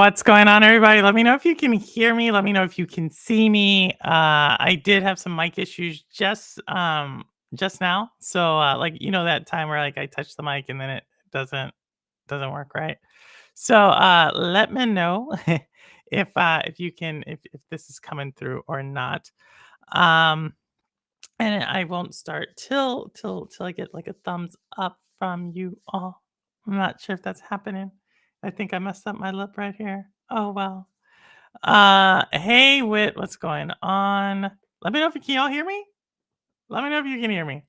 What's going on, everybody? Let me know if you can hear me. Let me know if you can see me. I did have some mic issues just now. So like that time where like I touch the mic and then it doesn't work right. So let me know if you can if this is coming through or not. Um and I won't start till I get like a thumbs up from you all. I'm not sure if that's happening. I think I messed up my lip right here. Oh well. Hey Wit, what's going on? Let me know if you can y'all hear me. Let me know if you can hear me.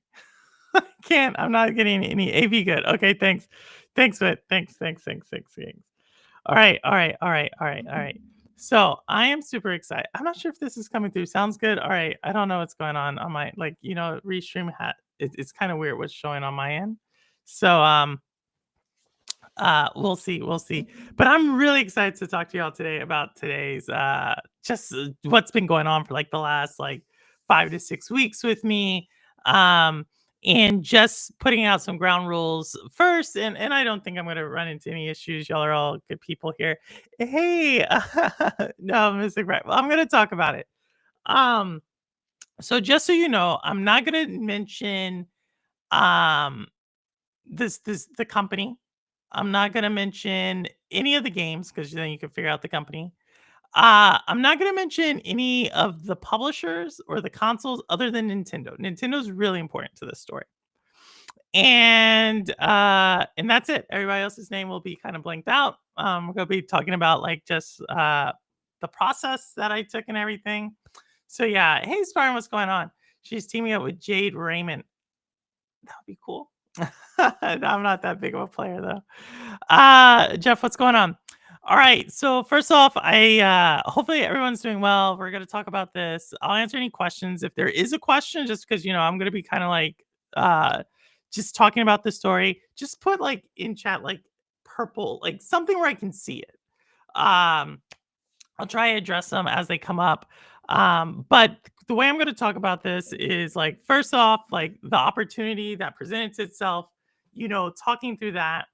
Can't. I'm not getting any AV good. Okay, thanks. Thanks, Wit. Thanks. All right, all right, all right, all right, all right. So I am super excited. I'm not sure if this is coming through. Sounds good. All right. I don't know what's going on my restream hat. It's kind of weird what's showing on my end. So we'll see. But I'm really excited to talk to y'all today about today's just what's been going on for like the last like 5 to 6 weeks with me. Um and just putting out some ground rules first, and I don't think I'm going to run into any issues. Y'all are all good people here. Hey, no, Mr. Right. Well, I'm going to talk about it. Um, so just so you know, I'm not going to mention um this the company. I'm not gonna mention any of the games because then you can figure out the company. I'm not gonna mention any of the publishers or the consoles other than Nintendo. Nintendo's really important to this story. And that's it. Everybody else's name will be kind of blanked out. We're gonna be talking about like just the process that I took and everything. So yeah, hey Spartan, what's going on? She's teaming up with Jade Raymond. That would be cool. I'm not that big of a player though. Jeff, what's going on? All right. So first off, I hopefully everyone's doing well. We're gonna talk about this. I'll answer any questions. If there is a question, just because I'm gonna be kind of like just talking about the story, just put like in chat like purple, like something where I can see it. Um I'll try to address them as they come up. But the way I'm going to talk about this is like, first off, like the opportunity that presents itself, talking through that.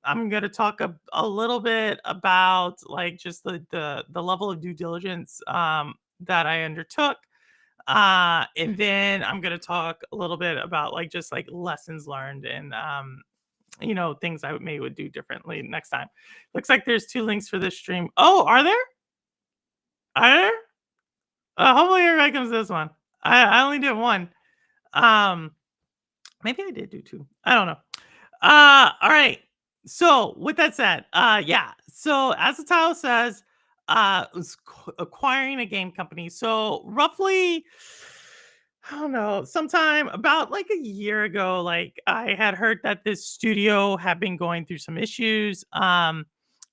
I'm going to talk a little bit about like just the level of due diligence that I undertook. And then I'm going to talk a little bit about like just like lessons learned and things I would do differently next time. Looks like there's two links for this stream. Oh, are there? Are there? Hopefully everybody comes to this one. I only did one. Um, maybe I did do two. I don't know. All right. So with that said, yeah. So as the title says, acquiring a game company. So roughly, I don't know, sometime about like a year ago, like I had heard that this studio had been going through some issues.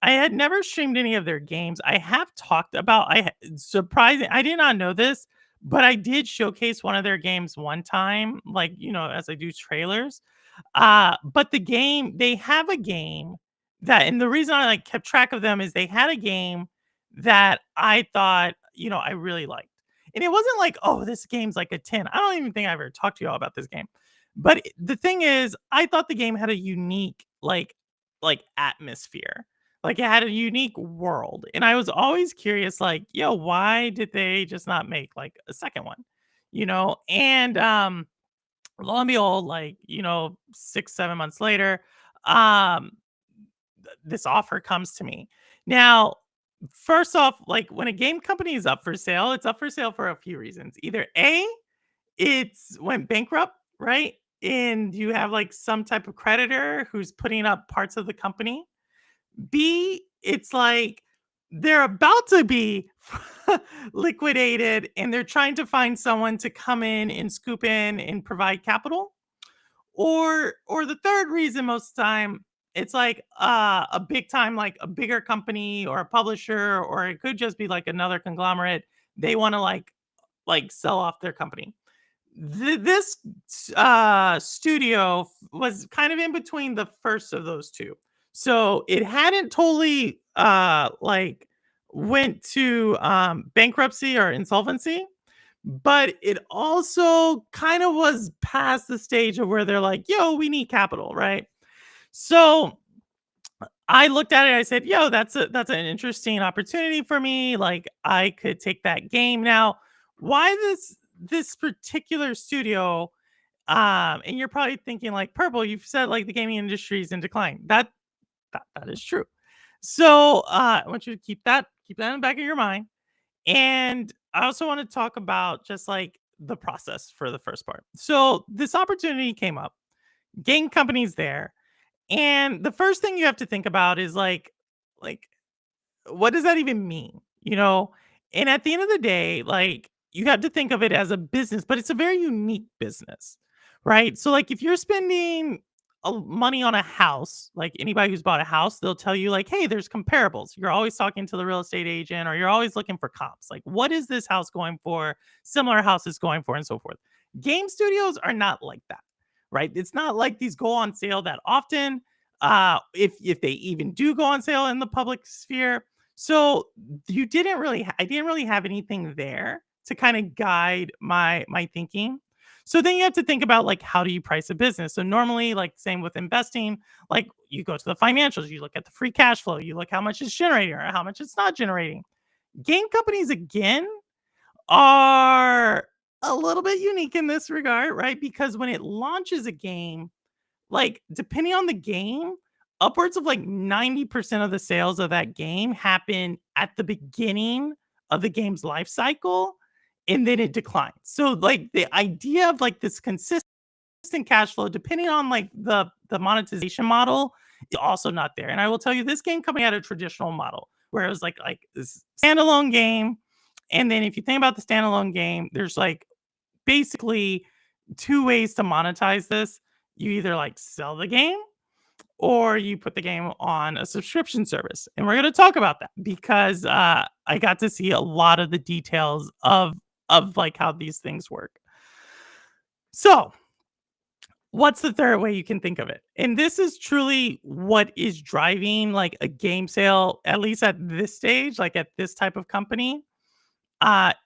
I had never streamed any of their games. I have talked about surprising. I did not know this, but I did showcase one of their games one time, like as I do trailers. But they have a game that, and the reason I like kept track of them is they had a game that I thought, I really liked. And it wasn't like, oh, this game's like a 10. I don't even think I ever talked to y'all about this game. But the thing is, I thought the game had a unique like atmosphere. Like it had a unique world. And I was always curious, like, yo, why did they just not make like a second one? And lo and behold, like, 6, 7 months later, um, this offer comes to me. Now, first off, like when a game company is up for sale, it's up for sale for a few reasons. Either A, it's went bankrupt, right? And you have like some type of creditor who's putting up parts of the company. B, it's like they're about to be liquidated and they're trying to find someone to come in and scoop in and provide capital. Or the third reason most of the time, it's like a big time, like a bigger company or a publisher, or it could just be like another conglomerate. They want to like sell off their company. This studio was kind of in between the first of those two. So it hadn't totally like went to bankruptcy or insolvency, but it also kind of was past the stage of where they're like, yo, we need capital, right? So I looked at it, I said, "Yo, that's an interesting opportunity for me, like, I could take that game." Now, why this particular studio, and you're probably thinking like, "Purple, you've said, like, the gaming industry is in decline." That is true. So, I want you to keep that in the back of your mind, and I also wanna talk about just, like, the process for the first part. So, this opportunity came up, game company's there, and the first thing you have to think about is like what does that even mean? You know? And at the end of the day, like, you have to think of it as a business, but it's a very unique business, right? So, like, if you're spending money on a house, like anybody who's bought a house, they'll tell you, like, hey, there's comparables. You're always talking to the real estate agent or you're always looking for comps. Like, what is this house going for? Similar houses going for, and so forth. Game studios are not like that, right? It's not like these go on sale that often. If they even do go on sale in the public sphere, so I didn't really have anything there to kind of guide my thinking. So then you have to think about like how do you price a business? So normally, like same with investing, like you go to the financials, you look at the free cash flow, you look how much it's generating or how much it's not generating. Game companies again are a little bit unique in this regard, right? Because when it launches a game, like, depending on the game, upwards of, like, 90% of the sales of that game happen at the beginning of the game's life cycle, and then it declines. So, like, the idea of, like, this consistent cash flow, depending on, like, the monetization model, is also not there, and I will tell you this game coming out a traditional model, where it was like this standalone game, and then if you think about the standalone game, there's, like, basically 2 ways to monetize this. You either, like, sell the game or you put the game on a subscription service, and we're gonna talk about that because, I got to see a lot of the details of, like, how these things work. So, what's the third way you can think of it? And this is truly what is driving, like, a game sale, at least at this stage, like, at this type of company.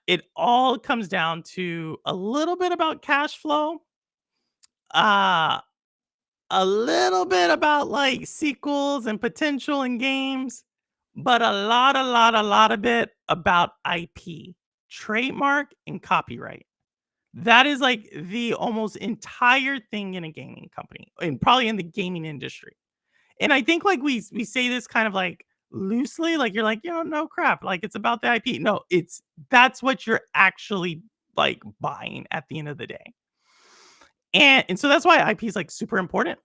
It all comes down to a little bit about cash flow, uh a little bit about, like, sequels and potential in games, but a lot of bit about IP, trademark, and copyright. That is, like, the almost entire thing in a gaming company, and probably in the gaming industry. And I think, like, we say this kind of, like, loosely, like, you're like, "You no crap, like, it's about the IP." No, it's that's what you're actually, like, buying at the end of the day. And so that's why IP is, like, super important.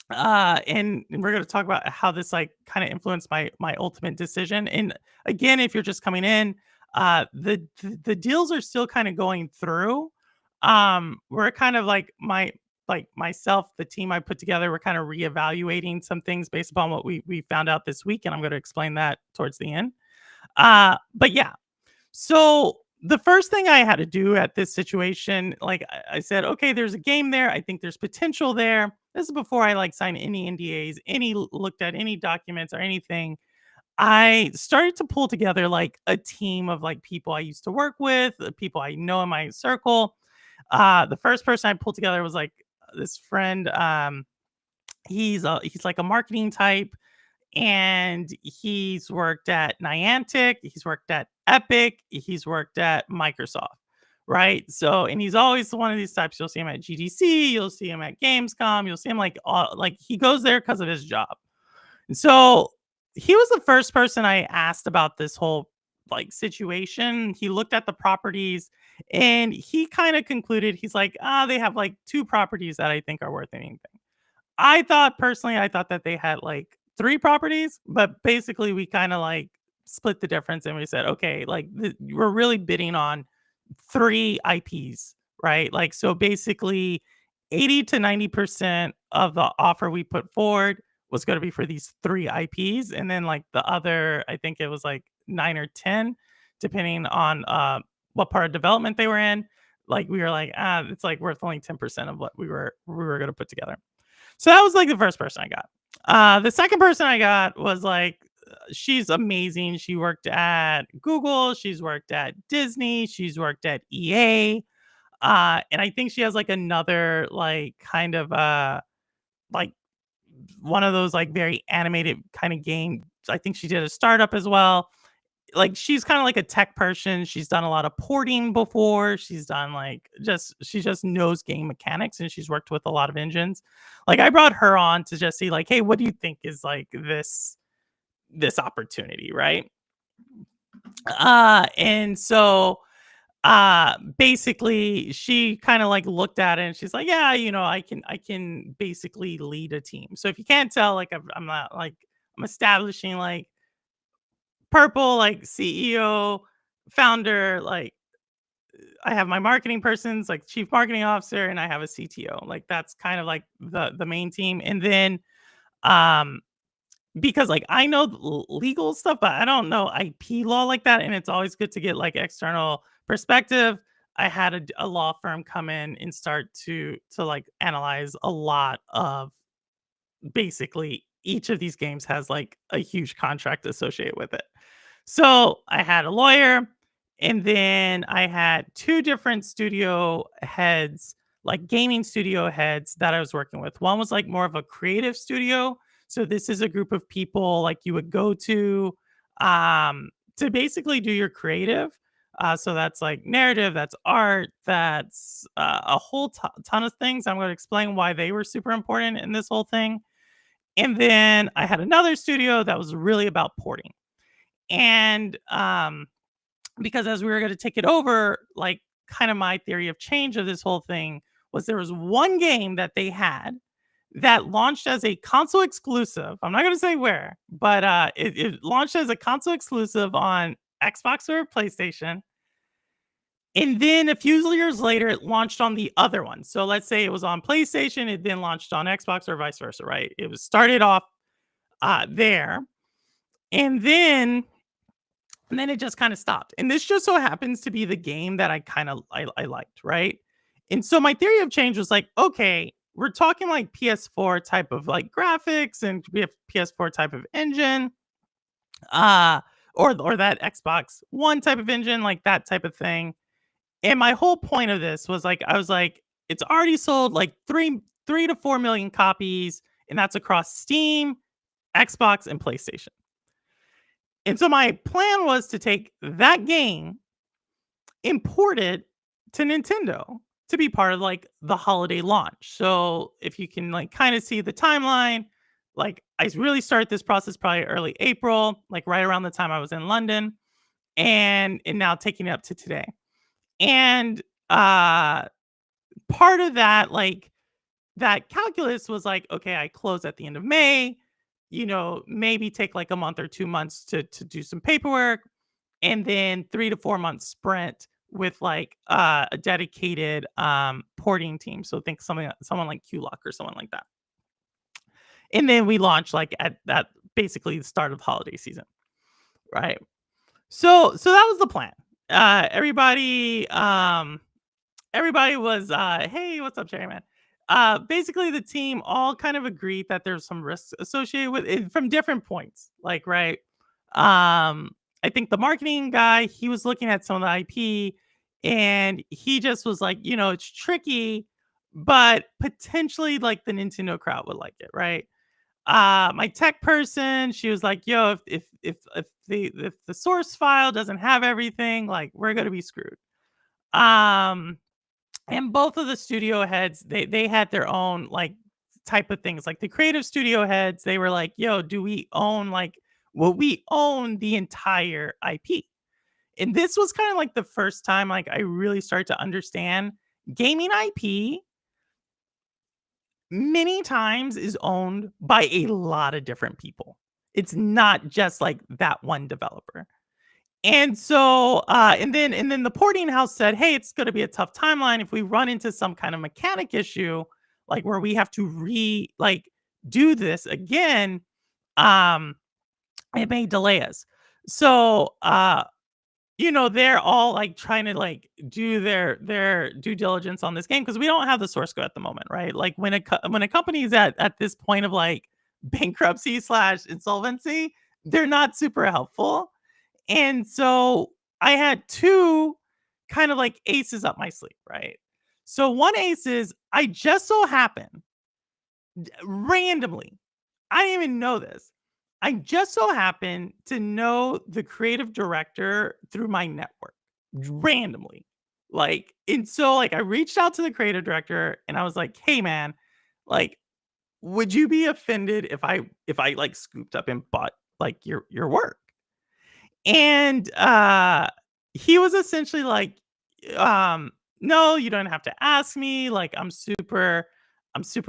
And we're gonna talk about how this like kind of influenced my ultimate decision. And again, if you're just coming in, the deals are still kind of going through. We're kind of like myself, the team I put together, we're kind of reevaluating some things based upon what we found out this week, and I'm going to explain that towards the end. But yeah, so the first thing I had to do at this situation, like I said, okay, there's a game there. I think there's potential there. This is before I like signed any NDAs, looked at any documents or anything. I started to pull together like a team of like people I used to work with, people I know in my circle. The first person I pulled together was like this friend. He's like a marketing type and he's worked at Niantic, he's worked at Epic, he's worked at Microsoft, right? So, and he's always one of these types. You'll see him at GDC, you'll see him at Gamescom, you'll see him like he goes there because of his job. And so he was the first person I asked about this whole like situation. He looked at the properties and he kind of concluded he's like, they have like two properties that I think are worth anything. I thought that they had, like, 3 properties, but basically we kinda, like, split the difference and we said, "Okay, like, we're really bidding on 3 IPs," right? Like, so basically 80 to 90% of the offer we put forward was gonna be for these 3 IPs, and then, like, the other, I think it was, like, 9 or 10, depending on, what part of development they were in. Like, we were like, it's, like, worth only 10% of what we were gonna put together." So that was like the first person I got. The second person I got was like, she's amazing. She worked at Google, she's worked at Disney, she's worked at EA. And I think she has like another like kind of like one of those, like, very animated kinda game. I think she did a startup as well. Like, she's kinda like a tech person, she's done a lot of porting before, she's done, like, just she just knows game mechanics, and she's worked with a lot of engines. Like, I brought her on to just see, like, "Hey, what do you think is, like, this opportunity," right? And so, basically, she kinda, like, looked at it, and she's like, "Yeah, I can basically lead a team." So if you can't tell, like, I'm not, like, I'm establishing, like, purple, like, CEO, founder, like, I have my marketing persons, like, chief marketing officer, and I have a CTO. Like, that's kind of like the main team. And then, um, because, like, I know the legal stuff, but I don't know IP law like that, and it's always good to get, like, external perspective. I had a law firm come in and start to, like, analyze a lot of basically each of these games has, like, a huge contract associated with it. So, I had a lawyer, and then I had 2 different studio heads, like gaming studio heads that I was working with. One was, like, more of a creative studio. So this is a group of people, like, you would go to basically do your creative. So that's, like, narrative, that's art, that's, a whole ton of things. I'm gonna explain why they were super important in this whole thing. And then I had another studio that was really about porting. And, because as we were gonna take it over, like, kind of my theory of change of this whole thing was there was one game that they had that launched as a console exclusive. I'm not gonna say where, but, it launched as a console exclusive on Xbox or PlayStation, and then a few years later, it launched on the other one. So let's say it was on PlayStation, it then launched on Xbox or vice versa, right? It was started off, there, and then and then it just kinda stopped, and this just so happens to be the game that I liked, right? And so my theory of change was like, "Okay, we're talking, like, PS4 type of, like, graphics, and we have PS4 type of engine, uh, or that Xbox One type of engine, like, that type of thing." And my whole point of this was, like, I was like, "It's already sold, like, 3 to 4 million copies, and that's across Steam, Xbox, and PlayStation." And so my plan was to take that game, import it to Nintendo to be part of, like, the holiday launch. So if you can, like, kind of see the timeline, like, I really started this process probably early April, like, right around the time I was in London, and now taking it up to today. And, part of that, like, that calculus was like, okay, I close at the end of May, maybe take like a month or 2 months to do some paperwork, and then 3 to 4 months sprint with, like, a dedicated, porting team. So think someone like QLock or someone like that. And then we launch, like, at basically the start of holiday season, right? So that was the plan. Everybody was, "Hey, what's up, Cherry Man?" Basically, the team all kind of agreed that there's some risks associated with it from different points. Like, right, I think the marketing guy, he was looking at some of the IP, and he just was like, "It's tricky, but potentially, like, the Nintendo crowd would like it," right? My tech person, she was like, "Yo, if the source file doesn't have everything, like, we're gonna be screwed." Um and both of the studio heads, they had their own, like, type of things. Like, the creative studio heads, they were like, "Yo, do we own, like, will we own the entire IP?" And this was kinda like the first time, like, I really started to understand gaming IP many times is owned by a lot of different people. It's not just, like, that one developer. And so, and then the porting house said, "Hey, it's gonna be a tough timeline if we run into some kind of mechanic issue, like, where we have to do this again, um, it may delay us." So, they're all, like, trying to, like, do their due diligence on this game because we don't have the source code at the moment, right? Like, when a company is at this point of, like, bankruptcy/insolvency, they're not super helpful. And so I had 2 kind of like aces up my sleeve, right? So one ace is I just so happen randomly. I didn't even know this. I just so happened to know the creative director through my network randomly. And so I reached out to the creative director and I was like, "Hey man, like would you be offended if I like scooped up and bought like your work?" And he was essentially like, um, "No, you don't have to ask me. Like I'm super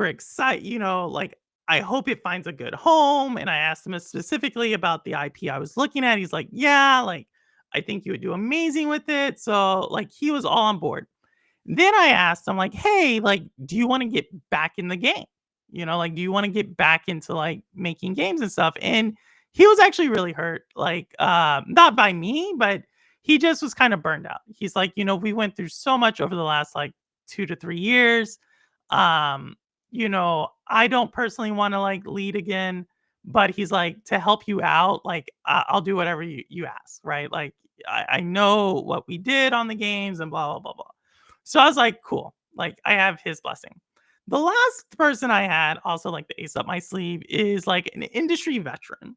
excited, like I hope it finds a good home." And I asked him specifically about the IP I was looking at. He's like, "Yeah, like I think you would do amazing with it." So like he was all on board. Then I asked him like, "Hey, like, do you wanna get back in the game? Like, do you wanna get back into, like, making games and stuff?" And he was actually really hurt, not by me, but he just was kinda burned out. He's like, "We went through so much over the last, like, 2 to 3 years. I don't personally wanna, like, lead again." But he's like, "To help you out, like, I'll do whatever you ask, right? Like, I know what we did on the games and blah, blah, blah, blah." So I was like, "Cool." Like, I have his blessing. The last person I had, also like the ace up my sleeve, is like an industry veteran.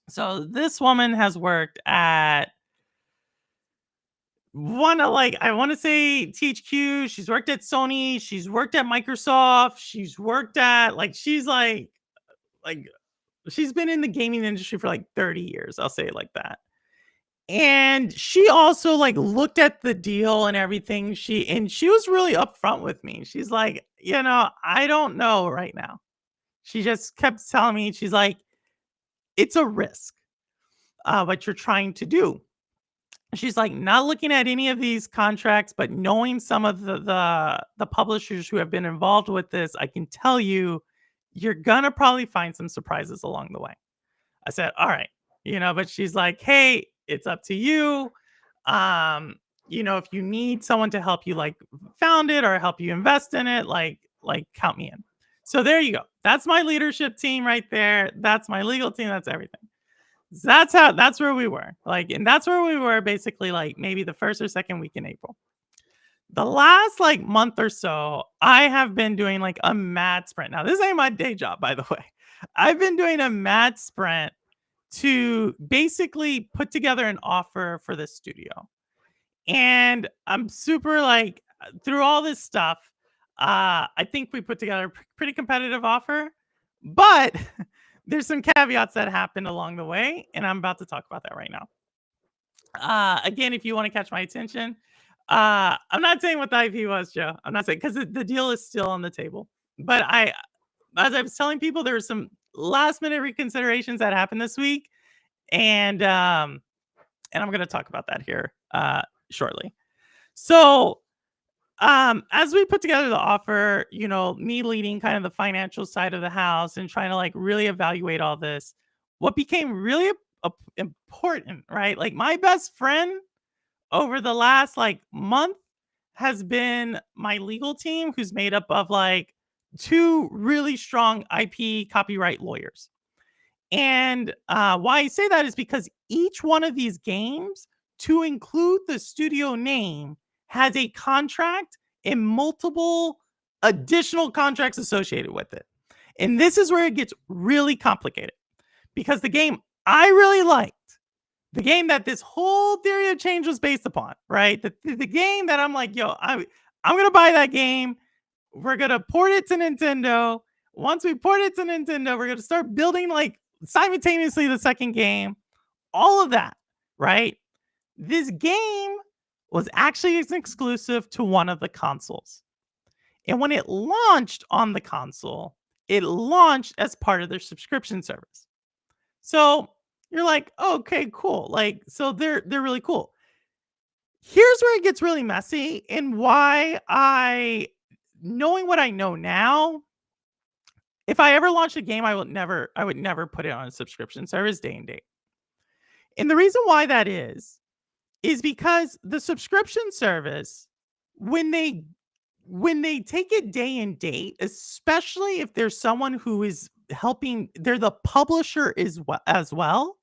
So this woman has worked at I want to say THQ. She's worked at Sony. She's worked at Microsoft. She's worked at like she's been in the gaming industry for like 30 years. I'll say it like that. And she also, like, looked at the deal and everything. She was really upfront with me. She's like, "I don't know right now." She just kept telling me, she's like, "It's a risk, what you're trying to do." She's like, "Not looking at any of these contracts, but knowing some of the publishers who have been involved with this, I can tell you, you're gonna probably find some surprises along the way." I said, "All right." But she's like, "Hey, it's up to you. Um, if you need someone to help you like found it or help you invest in it, like count me in." So there you go. That's my leadership team right there. That's my legal team. That's everything. That's where we were. And that's where we were basically like maybe the first or second week in April. The last like month or so, I have been doing like a mad sprint. Now, this ain't my day job, by the way. I've been doing a mad sprint to basically put together an offer for the studio. And I'm super through all this stuff, I think we put together a pretty competitive offer, but there's some caveats that happened along the way, and I'm about to talk about that right now. Again, if you want to catch my attention, I'm not saying what the IP was, Joe. I'm not saying because the deal is still on the table. But as I was telling people, there were some last minute reconsiderations that happened this week, and I'm going to talk about that here shortly. So, as we put together the offer, me leading kind of the financial side of the house and trying to like really evaluate all this, what became really important, right? Like my best friend over the last like month has been my legal team, who's made up of like two really strong IP copyright lawyers. And why I say that is because each one of these games, to include the studio name, has a contract and multiple additional contracts associated with it. And this is where it gets really complicated because the game I really liked, the game that this whole theory of change was based upon, right? The game that I'm like, yo, I'm gonna buy that game. We're gonna port it to Nintendo. Once we port it to Nintendo, we're gonna start building like simultaneously the second game, all of that, right? This game was actually an exclusive to one of the consoles. And when it launched on the console, it launched as part of their subscription service. So you're like, okay, cool. Like, so they're really cool. Here's where it gets really messy and why knowing what I know now, if I ever launch a game, I would never put it on a subscription service day and date. And the reason why that is because the subscription service, when they take it day and date, especially if there's someone who is helping, they're the publisher as well,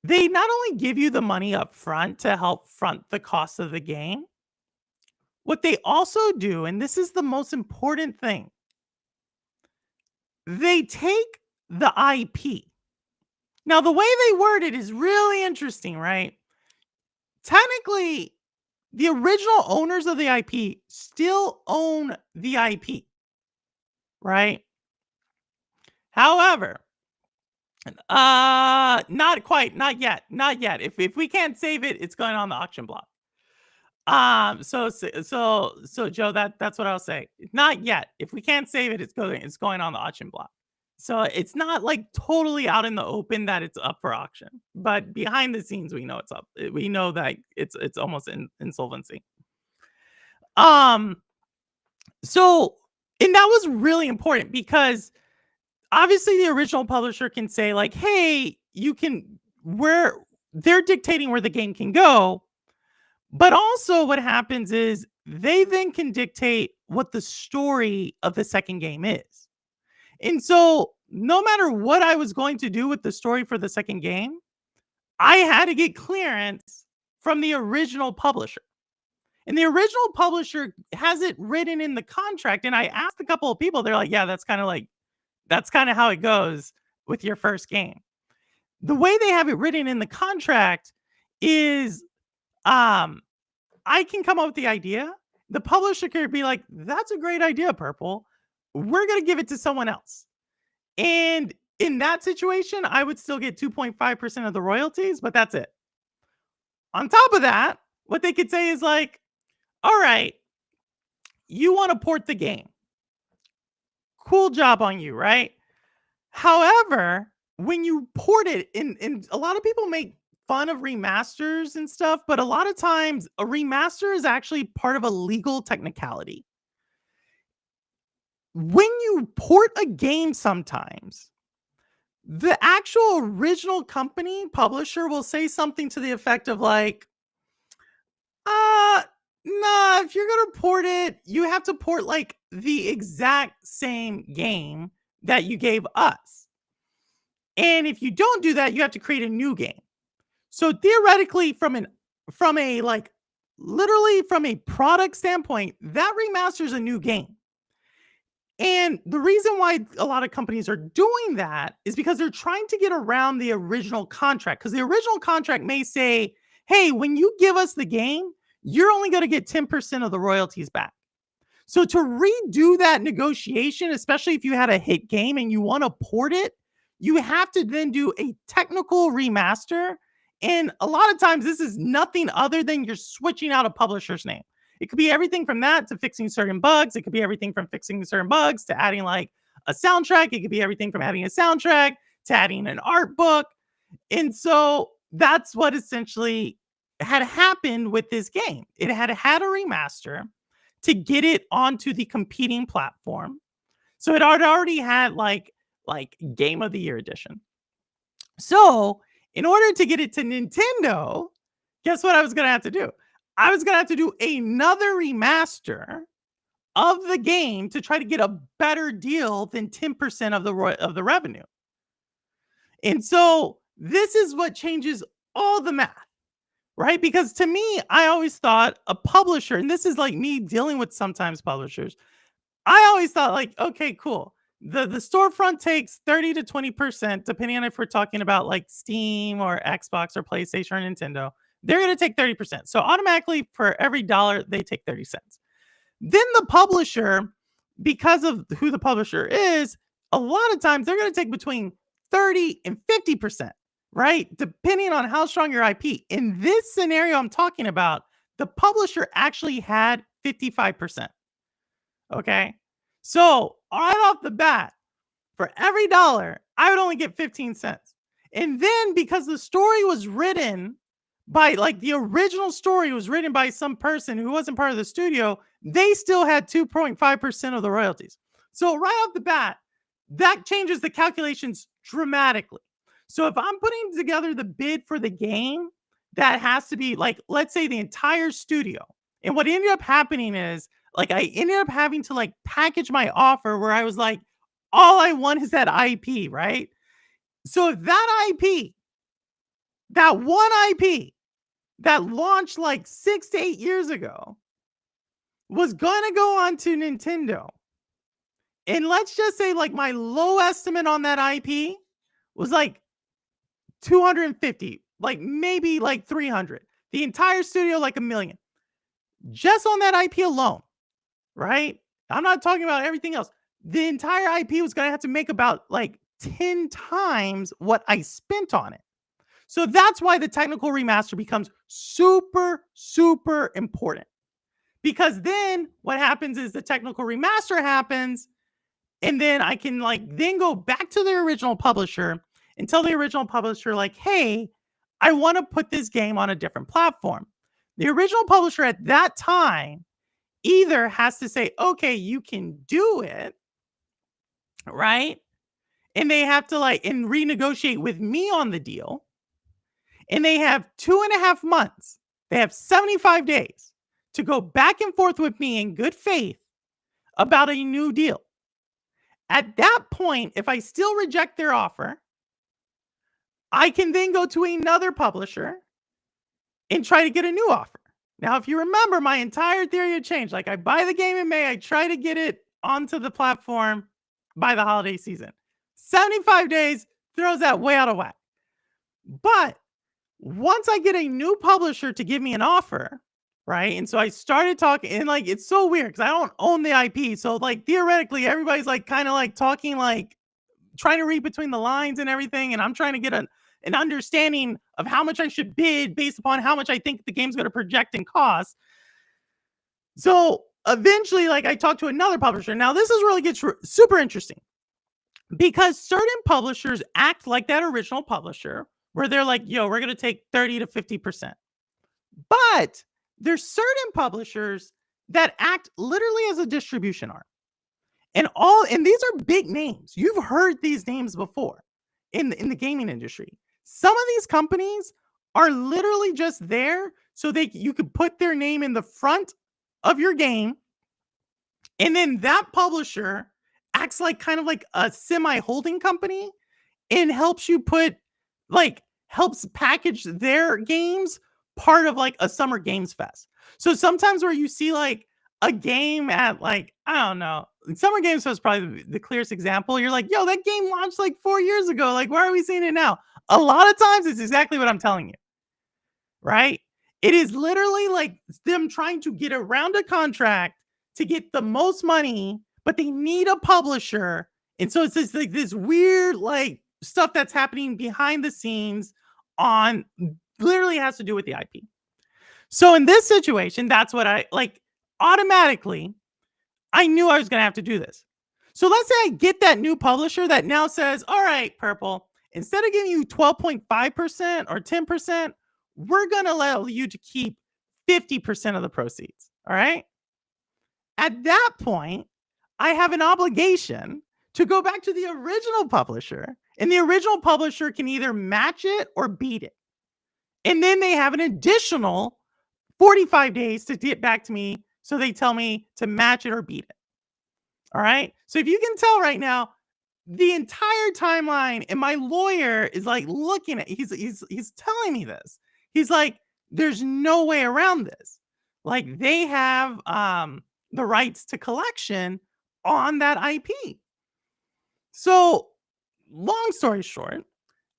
they not only give you the money up front to help front the cost of the game, what they also do, and this is the most important thing, They take the IP. Now, the way they word it is really interesting, right? Technically, the original owners of the IP still own the IP, right? However, not quite, not yet, not yet. If we can't save it, it's going on the auction block. So Joe, that's what I'll say. Not yet. If we can't save it, it's going on the auction block. So it's not like totally out in the open that it's up for auction, but behind the scenes, we know it's up. We know that it's almost in insolvency. Um, so and that was really important because obviously the original publisher can say like, "Hey, you can where they're dictating where the game can go." But also what happens is they then can dictate what the story of the second game is. And so no matter what I was going to do with the story for the second game, I had to get clearance from the original publisher. And the original publisher has it written in the contract. And I asked a couple of people, they're like, yeah, that's kind of how it goes with your first game. The way they have it written in the contract is um I can come up with the idea. The publisher could be like, "That's a great idea, Purple. We're gonna give it to someone else." And in that situation, I would still get 2.5% of the royalties, but that's it. On top of that, what they could say is like, "All right, you want to port the game. Cool job on you, right? However, when you port it, and a lot of people make fun of remasters and stuff, but a lot of times a remaster is actually part of a legal technicality. When you port a game sometimes, the actual original company publisher will say something to the effect of like, uh, nah, if you're gonna port it, you have to port like the exact same game that you gave us. And if you don't do that, you have to create a new game. So theoretically, from a like literally from a product standpoint, that remaster is a new game. And the reason why a lot of companies are doing that is because they're trying to get around the original contract. Because the original contract may say, hey, when you give us the game, you're only going to get 10% of the royalties back. So to redo that negotiation, especially if you had a hit game and you want to port it, you have to then do a technical remaster. And a lot of times, this is nothing other than you're switching out a publisher's name. It could be everything from that to fixing certain bugs. It could be everything from fixing certain bugs to adding like a soundtrack. It could be everything from adding a soundtrack to adding an art book. And so that's what essentially had happened with this game. It had a remaster to get it onto the competing platform. So it had already had like Game of the Year edition. So in order to get it to Nintendo, guess what I was going to have to do? I was going to have to do another remaster of the game to try to get a better deal than 10% of the revenue. And so this is what changes all the math, right? Because to me, I always thought a publisher, and this is like me dealing with sometimes publishers, I always thought like, okay, cool. The storefront takes 30 to 20%, depending on if we're talking about like Steam or Xbox or PlayStation or Nintendo. They're going to take 30%. So automatically for every dollar, they take 30 cents. Then the publisher, because of who the publisher is, a lot of times they're going to take between 30 and 50%, right? Depending on how strong your IP. In this scenario I'm talking about, the publisher actually had 55%. Okay. So right off the bat, for every dollar, I would only get 15 cents. And then because the story was written by like the original story was written by some person who wasn't part of the studio, they still had 2.5% of the royalties. So right off the bat, that changes the calculations dramatically. So if I'm putting together the bid for the game, that has to be like, let's say the entire studio. And what ended up happening is like I ended up having to like package my offer where I was like, all I want is that IP, right? So if that IP, that one IP that launched like 6 to 8 years ago was going to go on to Nintendo, And let's just say like my low estimate on that IP was like 250, like maybe like 300. The entire studio like a million. Just on that IP alone, right? I'm not talking about everything else. The entire IP was going to have to make about like 10 times what I spent on it. So that's why the technical remaster becomes super, super important. Because then what happens is the technical remaster happens, and then I can like then go back to the original publisher and tell the original publisher, like, hey, I want to put this game on a different platform. The original publisher at that time either has to say, okay, you can do it, right? And they have to like and renegotiate with me on the deal. And they have 2.5 months. They have 75 days to go back and forth with me in good faith about a new deal. At that point, if I still reject their offer, I can then go to another publisher and try to get a new offer. Now, if you remember, my entire theory had changed. Like, I buy the game in May, I try to get it onto the platform by the holiday season. 75 days throws that way out of whack. But once I get a new publisher to give me an offer, right? And so I started talking, and like it's so weird because I don't own the IP. So, like, theoretically, everybody's like kind of like talking, like trying to read between the lines and everything. And I'm trying to get an understanding of how much I should bid based upon how much I think the game's going to project and cost. So eventually, like, I talked to another publisher. Now, this is really gets super interesting because certain publishers act like that original publisher where they're like, yo, we're going to take 30 to 50%. But there's certain publishers that act literally as a distribution arm. And these are big names. You've heard these names before in the gaming industry. Some of these companies are literally just there so you could put their name in the front of your game, and then that publisher acts like kind of like a semi-holding company and helps package their games part of like a summer games fest. So sometimes where you see like a game at like, I don't know, Summer Games Fest is probably the clearest example. You're like, yo, that game launched like 4 years ago. Like, why are we seeing it now? A lot of times it's exactly what I'm telling you, right? It is literally like them trying to get around a contract to get the most money, but they need a publisher. And so it's this weird like stuff that's happening behind the scenes on literally has to do with the IP. So in this situation, that's what I like automatically I knew I was going to have to do this. So let's say I get that new publisher that now says, all right, Purple, instead of giving you 12.5% or 10%, we're going to allow you to keep 50% of the proceeds. All right. At that point, I have an obligation to go back to the original publisher, and the original publisher can either match it or beat it. And then they have an additional 45 days to get back to me. So they tell me to match it or beat it. All right. So if you can tell right now, the entire timeline, and my lawyer is like looking at, he's telling me this. He's like, there's no way around this. Like, they have the rights to collection on that IP. So long story short,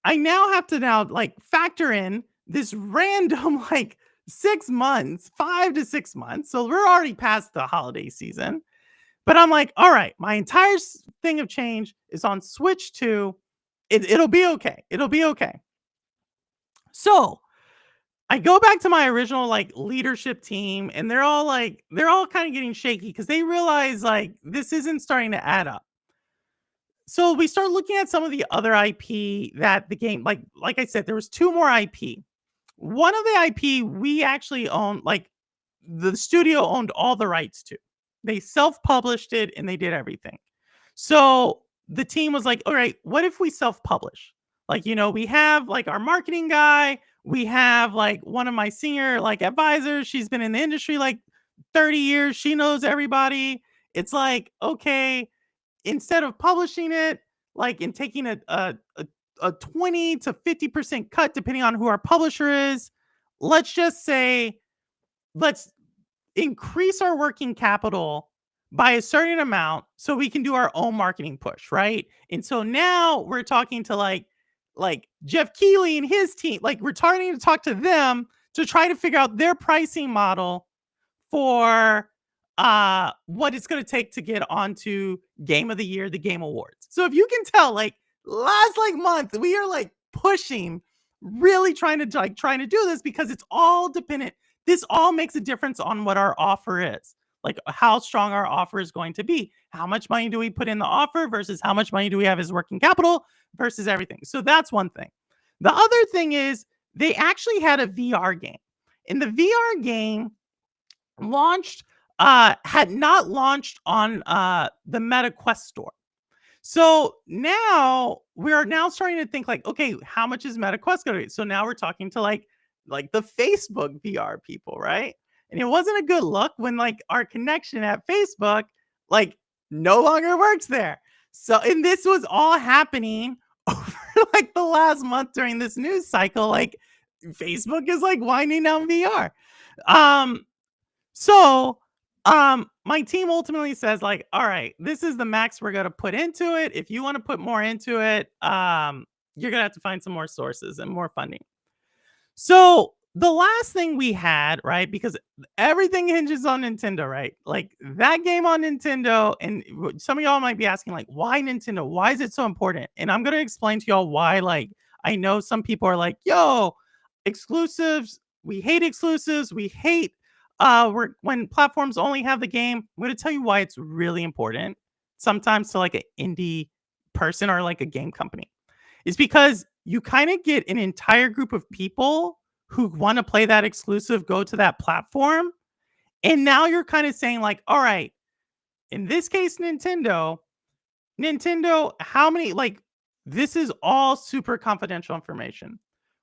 I now have to like factor in this random like 6 months, 5 to 6 months. So we're already past the holiday season. But I'm like, all right, my entire thing of change is on Switch 2. It'll be okay. It'll be okay. So I go back to my original like leadership team, and they're all kind of getting shaky because they realize like this isn't starting to add up. So we start looking at some of the other IP that the game, like I said, there was 2 more IP. One of the IP we actually own, like the studio owned all the rights to. They self-published it and they did everything. So the team was like, all right, what if we self-publish? Like, we have like our marketing guy, we have like one of my senior like advisors. She's been in the industry like 30 years. She knows everybody. It's like, okay, instead of publishing it, like, and taking a 20 to 50% cut, depending on who our publisher is, let's just say, let's increase our working capital by a certain amount so we can do our own marketing push, right? And so now we're talking to like Jeff Keighley and his team. Like we're starting to talk to them to try to figure out their pricing model for what it's going to take to get onto Game of the Year, the Game Awards. So if you can tell, like last like month, we are like pushing, really trying to do this because it's all dependent. This all makes a difference on what our offer is. Like how strong our offer is going to be. How much money do we put in the offer versus how much money do we have as working capital versus everything. So that's one thing. The other thing is they actually had a VR game. In the VR game launched had not launched on the Meta Quest store. So now we're now starting to think like, okay, how much is Meta Quest going to be? So now we're talking to like the Facebook VR people, right? And it wasn't a good look when like our connection at Facebook like no longer works there. So and this was all happening over like the last month during this news cycle. Like Facebook is like winding down VR. Um, so, my team ultimately says like, "All right, this is the max we're gonna put into it. If you want to put more into it, you're gonna have to find some more sources and more funding." So the last thing we had, right? Because everything hinges on Nintendo, right? Like that game on Nintendo, and some of y'all might be asking, like, why Nintendo? Why is it so important? And I'm gonna explain to y'all why. Like, I know some people are like, yo, exclusives, we hate exclusives, we hate when platforms only have the game. I'm gonna tell you why it's really important sometimes to like an indie person or like a game company is because you kind of get an entire group of people who want to play that exclusive go to that platform. And now you're kind of saying, like, all right, in this case, Nintendo, how many, like, this is all super confidential information.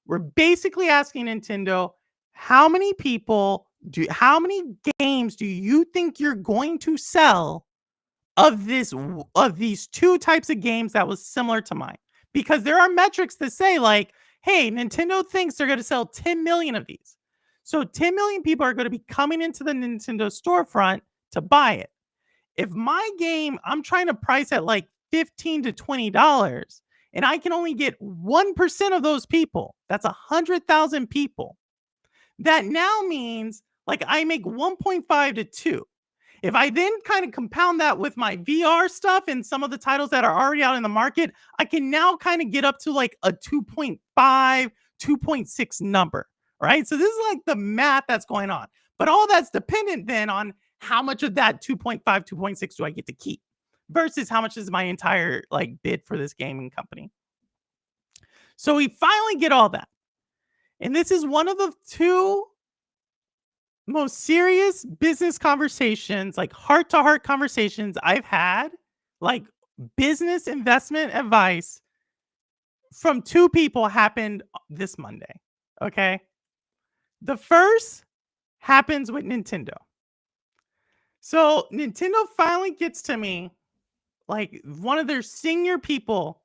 We're basically asking Nintendo, how many games do you think you're going to sell of these two types of games that was similar to mine? Because there are metrics that say like, hey, Nintendo thinks they're going to sell 10 million of these. So 10 million people are going to be coming into the Nintendo storefront to buy it. If my game I'm trying to price at like 15 to $20 and I can only get 1% of those people, that's 100,000 people. That now means like I make 1.5 to 2. If I then kind of compound that with my VR stuff and some of the titles that are already out in the market, I can now kind of get up to like a 2.5, 2.6 number, right? So this is like the math that's going on. But all that's dependent then on how much of that 2.5, 2.6 do I get to keep versus how much is my entire like bid for this gaming company. So we finally get all that. And this is one of the two most serious business conversations, like heart to heart conversations I've had, like business investment advice from two people happened this Monday. Okay. The first happens with Nintendo. So Nintendo finally gets to me, like one of their senior people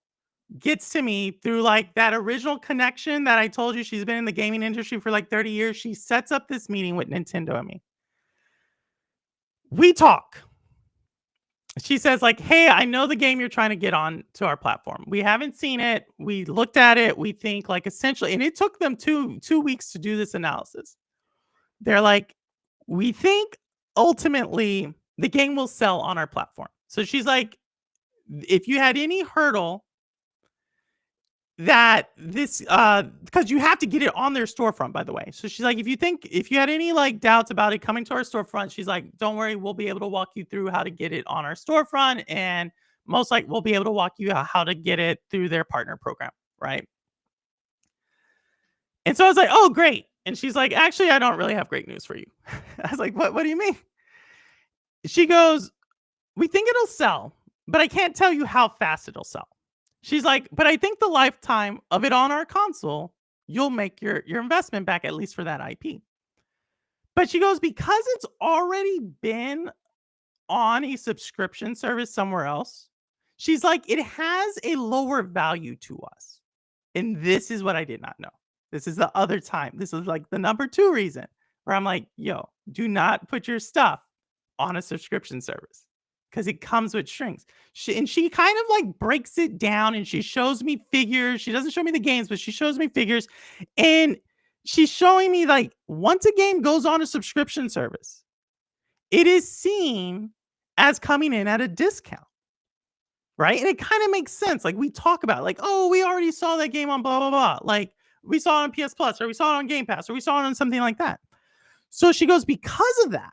gets to me through like that original connection that I told you she's been in the gaming industry for like 30 years. She sets up this meeting with Nintendo and me. We talk. She says like, "Hey, I know the game you're trying to get on to our platform. We haven't seen it. We looked at it. We think like essentially," and it took them two weeks to do this analysis. They're like, "We think ultimately the game will sell on our platform." So she's like, "If you had any hurdle that this because you have to get it on their storefront, by the way." So she's like, if you had any like doubts about it coming to our storefront, she's like, "Don't worry, we'll be able to walk you through how to get it on our storefront, and most like we'll be able to walk you how to get it through their partner program." Right. And so I was like, "Oh, great." And she's like, "Actually, I don't really have great news for you." I was like, what do you mean? She goes, "We think it'll sell, but I can't tell you how fast it'll sell." She's like, "But I think the lifetime of it on our console, you'll make your investment back at least for that IP." But she goes, "Because it's already been on a subscription service somewhere else," she's like, "it has a lower value to us." And this is what I did not know. This is the other time. This is like the number 2 reason where I'm like, "Yo, do not put your stuff on a subscription service." because it comes with strings. She kind of like breaks it down and she shows me figures. She doesn't show me the games, but she shows me figures. And she's showing me like once a game goes on a subscription service, it is seen as coming in at a discount, right? And it kind of makes sense. Like we talk about, like, oh, we already saw that game on blah blah blah. Like we saw it on PS Plus, or we saw it on Game Pass, or we saw it on something like that. So she goes, because of that,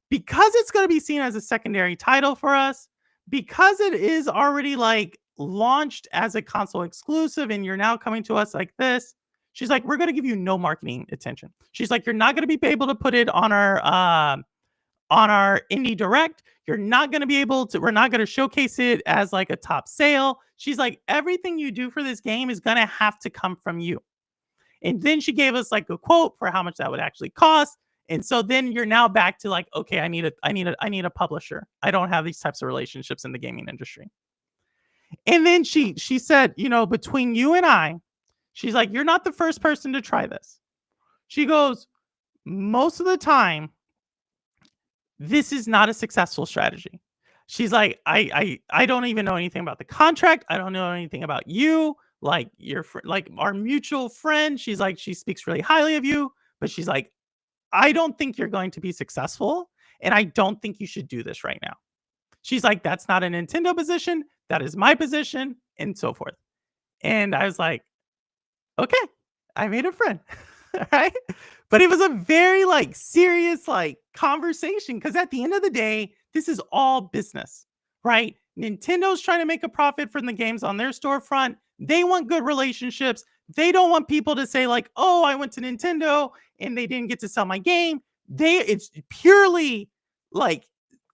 because it's going to be seen as a secondary title for us, because it is already like launched as a console exclusive and you're now coming to us like this, she's like, we're going to give you no marketing attention. She's like, you're not going to be able to put it on our indie direct. You're not going to be able to, we're not going to showcase it as like a top sale. She's like, everything you do for this game is going to have to come from you. And then she gave us like a quote for how much that would actually cost. And so then you're now back to like, okay, I need a publisher. I don't have these types of relationships in the gaming industry. And then she said, you know, between you and I, she's like, you're not the first person to try this. She goes, most of the time, this is not a successful strategy. She's like, I don't even know anything about the contract. I don't know anything about you. Like like our mutual friend. She's like, she speaks really highly of you, but she's like, I don't think you're going to be successful, and I don't think you should do this right now. She's like, that's not a Nintendo position. That is my position, and so forth. And I was like, okay, I made a friend. Right? But it was a very like serious like conversation because at the end of the day, this is all business, right? Nintendo's trying to make a profit from the games on their storefront. They want good relationships. They don't want people to say like, "Oh, I went to Nintendo and they didn't get to sell my game." It's purely like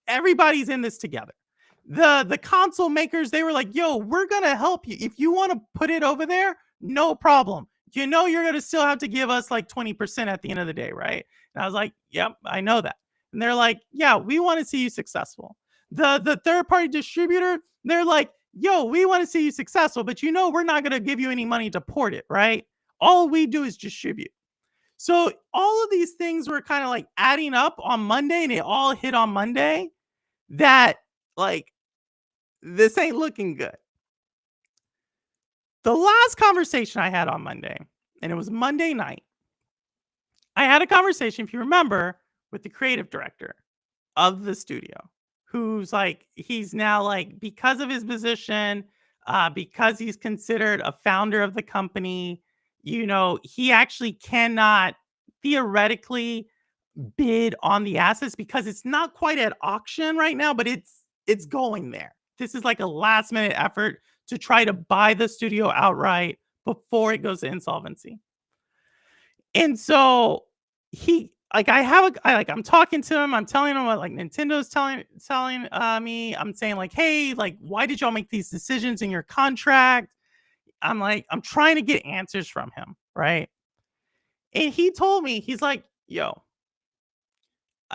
everybody's in this together. The console makers, they were like, "Yo, we're going to help you. If you want to put it over there, no problem. You know you're going to still have to give us like 20% at the end of the day, right?" And I was like, "Yep, I know that." And they're like, "Yeah, we want to see you successful." The third party distributor, they're like, "Yo, we want to see you successful, but you know we're not going to give you any money to port it, right? All we do is distribute." So all of these things were kind of like adding up on Monday and it all hit on Monday that like this ain't looking good. The last conversation I had on Monday, and it was Monday night, I had a conversation, if you remember, with the creative director of the studio, who's like, he's now like, because of his position, because he's considered a founder of the company, you know, he actually cannot theoretically bid on the assets because it's not quite at auction right now, but it's going there. This is like a last minute effort to try to buy the studio outright before it goes to insolvency. And so he like I'm talking to him, I'm telling him what like Nintendo's telling me. I'm saying like, "Hey, like why did y'all make these decisions in your contract?" I'm like, I'm trying to get answers from him, right? And he told me, he's like, "Yo,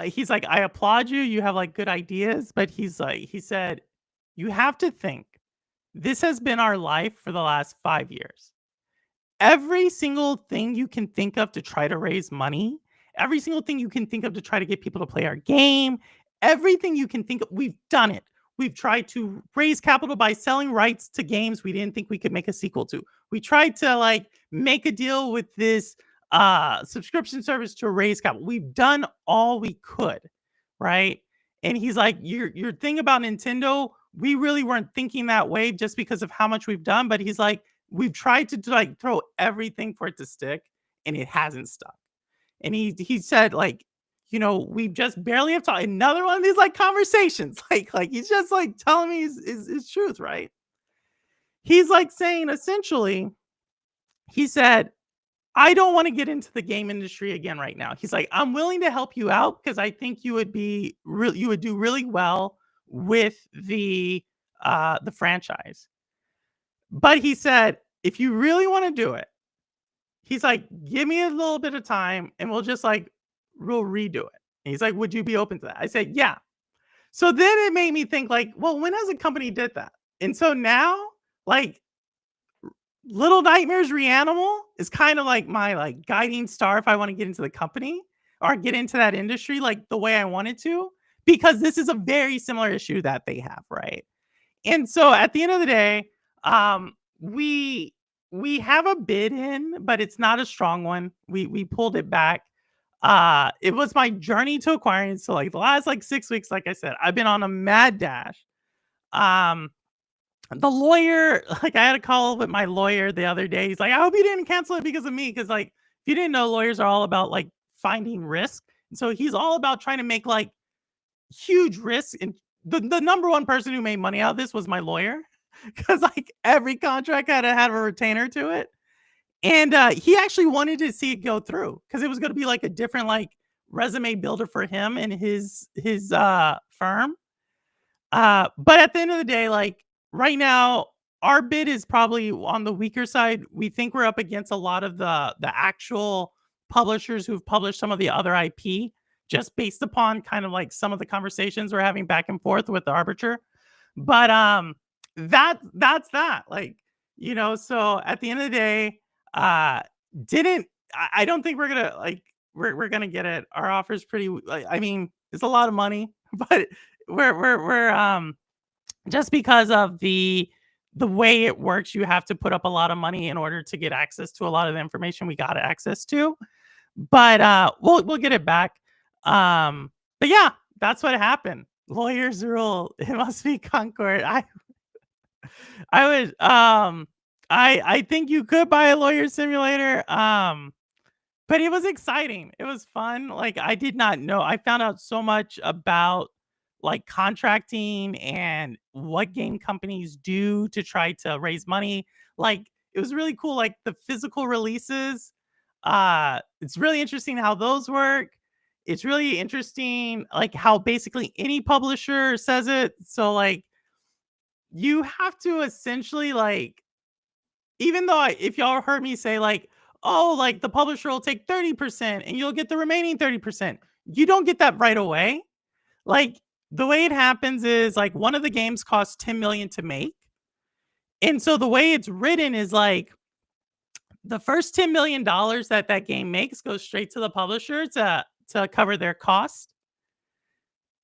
he's like, I applaud you. You have like good ideas, but he's like, he said, you have to think this has been our life for the last 5 years. Every single thing you can think of to try to raise money, every single thing you can think of to try to get people to play our game, everything you can think of, we've done it. We've tried to raise capital by selling rights to games we didn't think we could make a sequel to. We tried to like make a deal with this subscription service to raise capital. We've done all we could, right?" And he's like, your thing about Nintendo, we really weren't thinking that way just because of how much we've done. But he's like, we've tried to like throw everything for it to stick, and it hasn't stuck. And he said, like, you know, we just barely have talked. Another one of these like conversations, like he's just like telling me his truth, right? He's like saying essentially, he said, I don't want to get into the game industry again right now. He's like, I'm willing to help you out because I think you would be you would do really well with the franchise. But he said, if you really want to do it, he's like, give me a little bit of time and we'll just like we'll redo it. And he's like, would you be open to that? I said, yeah. So then it made me think like, well, when has a company did that? And so now, like Little Nightmares Reanimal is kind of like my like guiding star if I want to get into the company or get into that industry like the way I wanted to. because this is a very similar issue that they have, right? And so at the end of the day, um, we we have a bid in, but it's not a strong one. We pulled it back. It was my journey to acquiring. So like the last like 6 weeks, like I said, I've been on a mad dash. Um, the lawyer, like I had a call with my lawyer the other day. He's like, I hope you didn't cancel it because of me. Cause like if you didn't know, lawyers are all about like finding risk. And so he's all about trying to make like huge risks. And the number one person who made money out of this was my lawyer. Cause like every contract had to have a retainer to it. And he actually wanted to see it go through because it was going to be like a different like resume builder for him and his firm. But at the end of the day, like right now, our bid is probably on the weaker side. We think we're up against a lot of the actual publishers who've published some of the other IP just based upon kind of like some of the conversations we're having back and forth with the arbiter. But that's that. Like, so at the end of the day, uh didn't I don't think we're gonna like we're gonna get it. Our offer's pretty like I mean, it's a lot of money, but we're just because of the way it works, you have to put up a lot of money in order to get access to a lot of the information we got access to. But we'll get it back. But yeah, that's what happened. Lawyers rule. It must be Concord. I would I think you could buy a lawyer simulator. But it was exciting. It was fun. Like, I did not know. I found out so much about, like, contracting and what game companies do to try to raise money. Like, it was really cool, like, the physical releases. It's really interesting how those work. It's really interesting, like, how basically any publisher says it. So, like, you have to essentially, like even though if y'all heard me say like, "Oh, like the publisher will take 30% and you'll get the remaining 30%." You don't get that right away. Like the way it happens is like one of the games costs 10 million to make. And so the way it's written is like the first $10 million that that game makes goes straight to the publisher to cover their cost.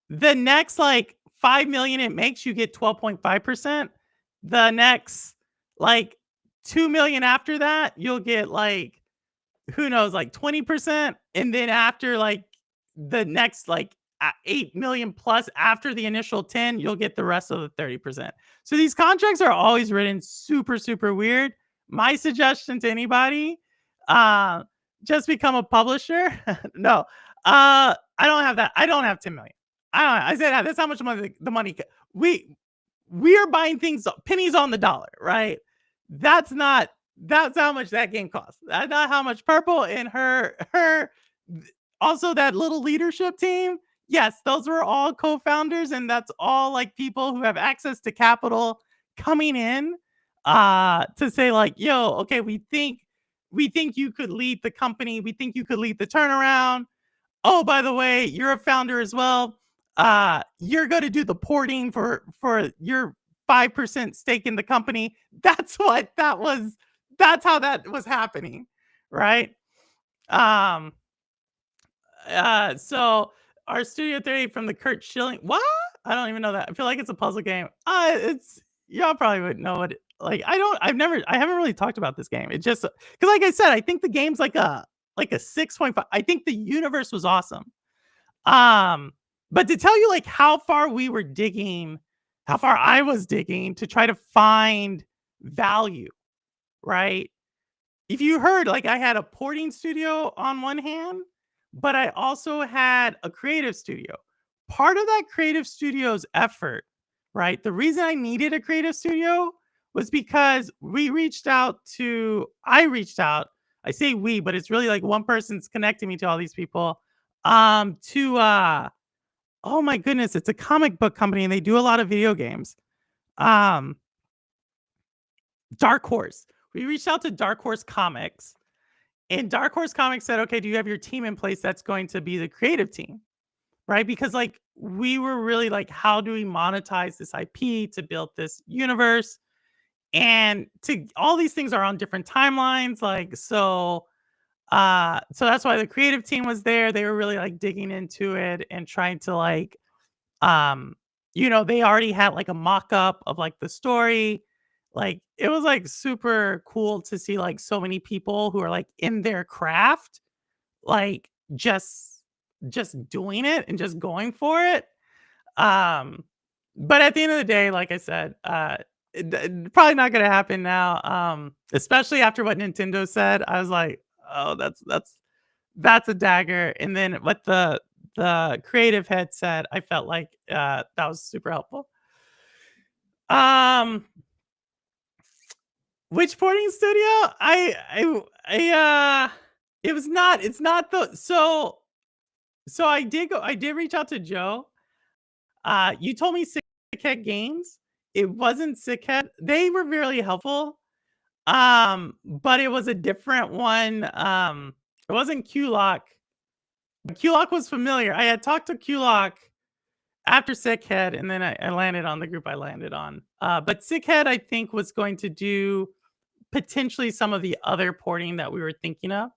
The next like 5 million it makes, you get 12.5%. The next like 2 million after that, you'll get like who knows, like 20%. And then after like the next like 8 million plus after the initial 10, you'll get the rest of the 30%. So these contracts are always written super, super weird. My suggestion to anybody, uh, just become a publisher. No, I don't have that. I don't have 10 million. I said that's how much money the money we we are buying things pennies on the dollar, right? That's not that's how much that game costs. That's not how much Purple and her also that little leadership team. Yes, those were all co-founders, and that's all like people who have access to capital coming in to say like, yo, okay, we think you could lead the company, we think you could lead the turnaround. Oh, by the way, you're a founder as well. You're going to do the porting for your 5% stake in the company. That's what that was. That's how that was happening, right? Um, so our Studio 30 from the Kurt Schilling. What? I don't even know that. I feel like it's a puzzle game. It's y'all probably wouldn't know what. Like I haven't really talked about this game. It just because like I said, I think the game's like a 6.5. I think the universe was awesome. Um, but to tell you like how far we were digging, how far I was digging to try to find value, right? If you heard, like I had a porting studio on one hand, but I also had a creative studio. Part of that creative studio's effort, right? The reason I needed a creative studio was because I reached out. I say we, but it's really like one person's connecting me to all these people. To oh my goodness, it's a comic book company and they do a lot of video games. Um, Dark Horse. We reached out to Dark Horse Comics, and Dark Horse Comics said, "Okay, do you have your team in place that's going to be the creative team?" Right? Because like we were really like, how do we monetize this IP to build this universe? And to all these things are on different timelines. Like so that's why the creative team was there. They were really like digging into it and trying to like Um, they already had, like, a mock-up of, like, the story. Like, it was, like, super cool to see, like, so many people who are, like, in their craft, like, just doing it and just going for it. Um, but at the end of the day, like I said, probably not gonna happen now, especially after what Nintendo said. I was like, "Oh, that's a dagger," and then what the creative head said, I felt like, that was super helpful. Um, which porting studio? It was not it's not the so I did reach out to Joe. You told me Sickhead Games. It wasn't Sickhead. They were really helpful, but it was a different one. It wasn't Q-Lock. Q-Lock was familiar. I had talked to Q-Lock after Sickhead, and then I landed on the group I landed on. But Sickhead, I think, was going to do potentially some of the other porting that we were thinking of.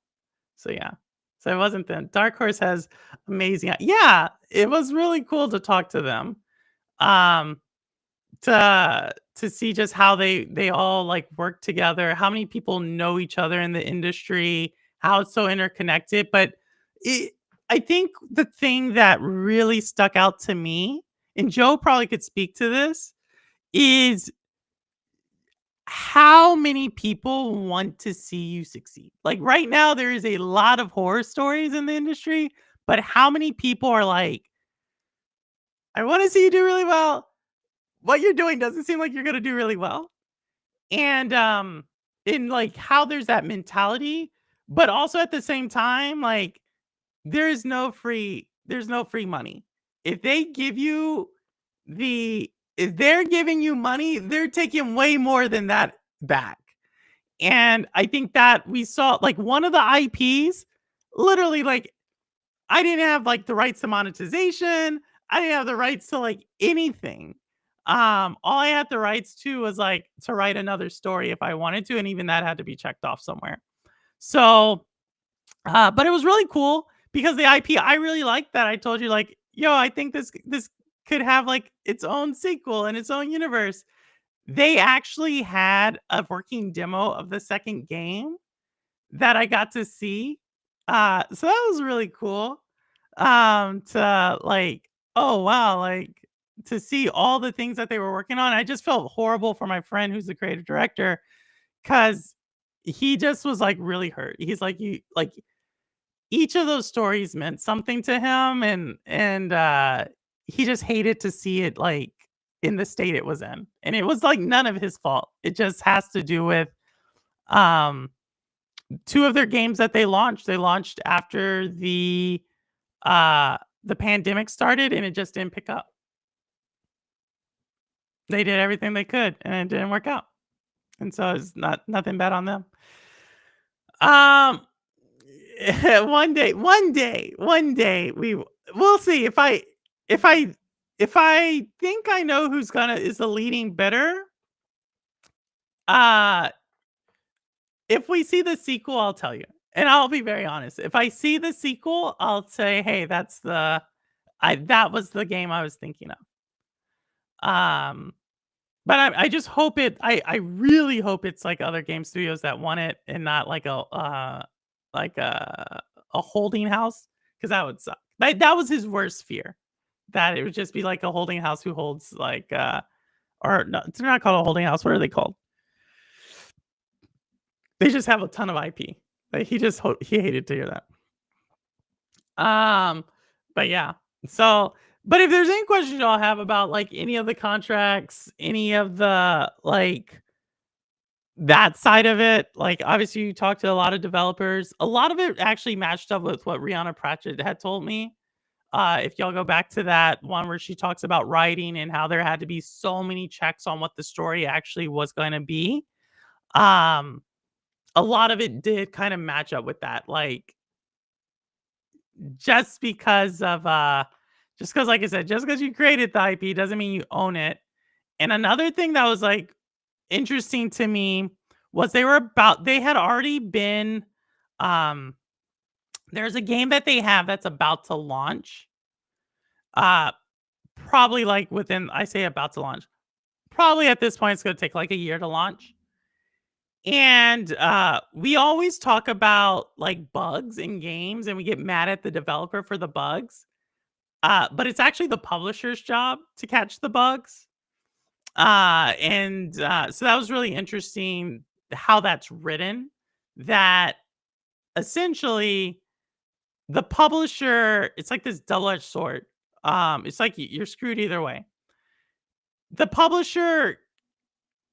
So yeah. So it wasn't them. Dark Horse has amazing. Yeah, it was really cool to talk to them. Um, to see just how they all like work together, how many people know each other in the industry, how it's so interconnected. But it, I think the thing that really stuck out to me, and Joe probably could speak to this, is how many people want to see you succeed. Like right now, there is a lot of horror stories in the industry, but how many people are like, I want to see you do really well. What you're doing doesn't seem like you're going to do really well. And, in, like, how there's that mentality, but also at the same time, like, there's no free money. If they give you if they're giving you money, they're taking way more than that back. And I think that we saw, like, one of the IPs, literally, like, I didn't have, like, the rights to monetization. I didn't have the rights to, like, anything. All I had the rights to was, like, to write another story if I wanted to, and even that had to be checked off somewhere. So, but it was really cool because the IP, I really liked that. I told you, like, "Yo, I think this could have, like, its own sequel and its own universe." They actually had a working demo of the 2nd game that I got to see. So that was really cool. To like, oh wow, like to see all the things that they were working on. I just felt horrible for my friend who's the creative director because he just was like really hurt. He's like, you like each of those stories meant something to him, and he just hated to see it like in the state it was in. And it was like none of his fault. It just has to do with um 2 of their games that they launched after the pandemic started, and it just didn't pick up. They did everything they could, and it didn't work out, and so it's nothing bad on them. Um, one day, we'll see if I if I think I know who's gonna is the leading bidder, uh, if we see the sequel, I'll tell you, and I'll be very honest. If I see the sequel, I'll say, "Hey, that was the game I was thinking of." Um, but I just hope I really hope it's like other game studios that want it and not like a holding house, because that would suck. That was his worst fear, that it would just be like a holding house who holds like, or no, it's not called a holding house. What are they called? They just have a ton of IP. Like, he hated to hear that. Um, but yeah. So, but if there's any questions y'all have about like any of the contracts, any of the like that side of it, like obviously you talked to a lot of developers. A lot of it actually matched up with what Rihanna Pratchett had told me. If y'all go back to that one where she talks about writing and how there had to be so many checks on what the story actually was going to be. Um, a lot of it did kind of match up with that. Like just because of just because like I said, just because you created the IP doesn't mean you own it. And another thing that was like interesting to me was they had already been um there's a game that they have that's about to launch. Uh probably, like, within I say about to launch. Probably at this point, it's gonna take, like, a year to launch. And, we always talk about, like, bugs in games, and we get mad at the developer for the bugs, but it's actually the publisher's job to catch the bugs. So that was really interesting how that's written, that essentially the publisher it's like this double-edged sword. It's like you're screwed either way. The publisher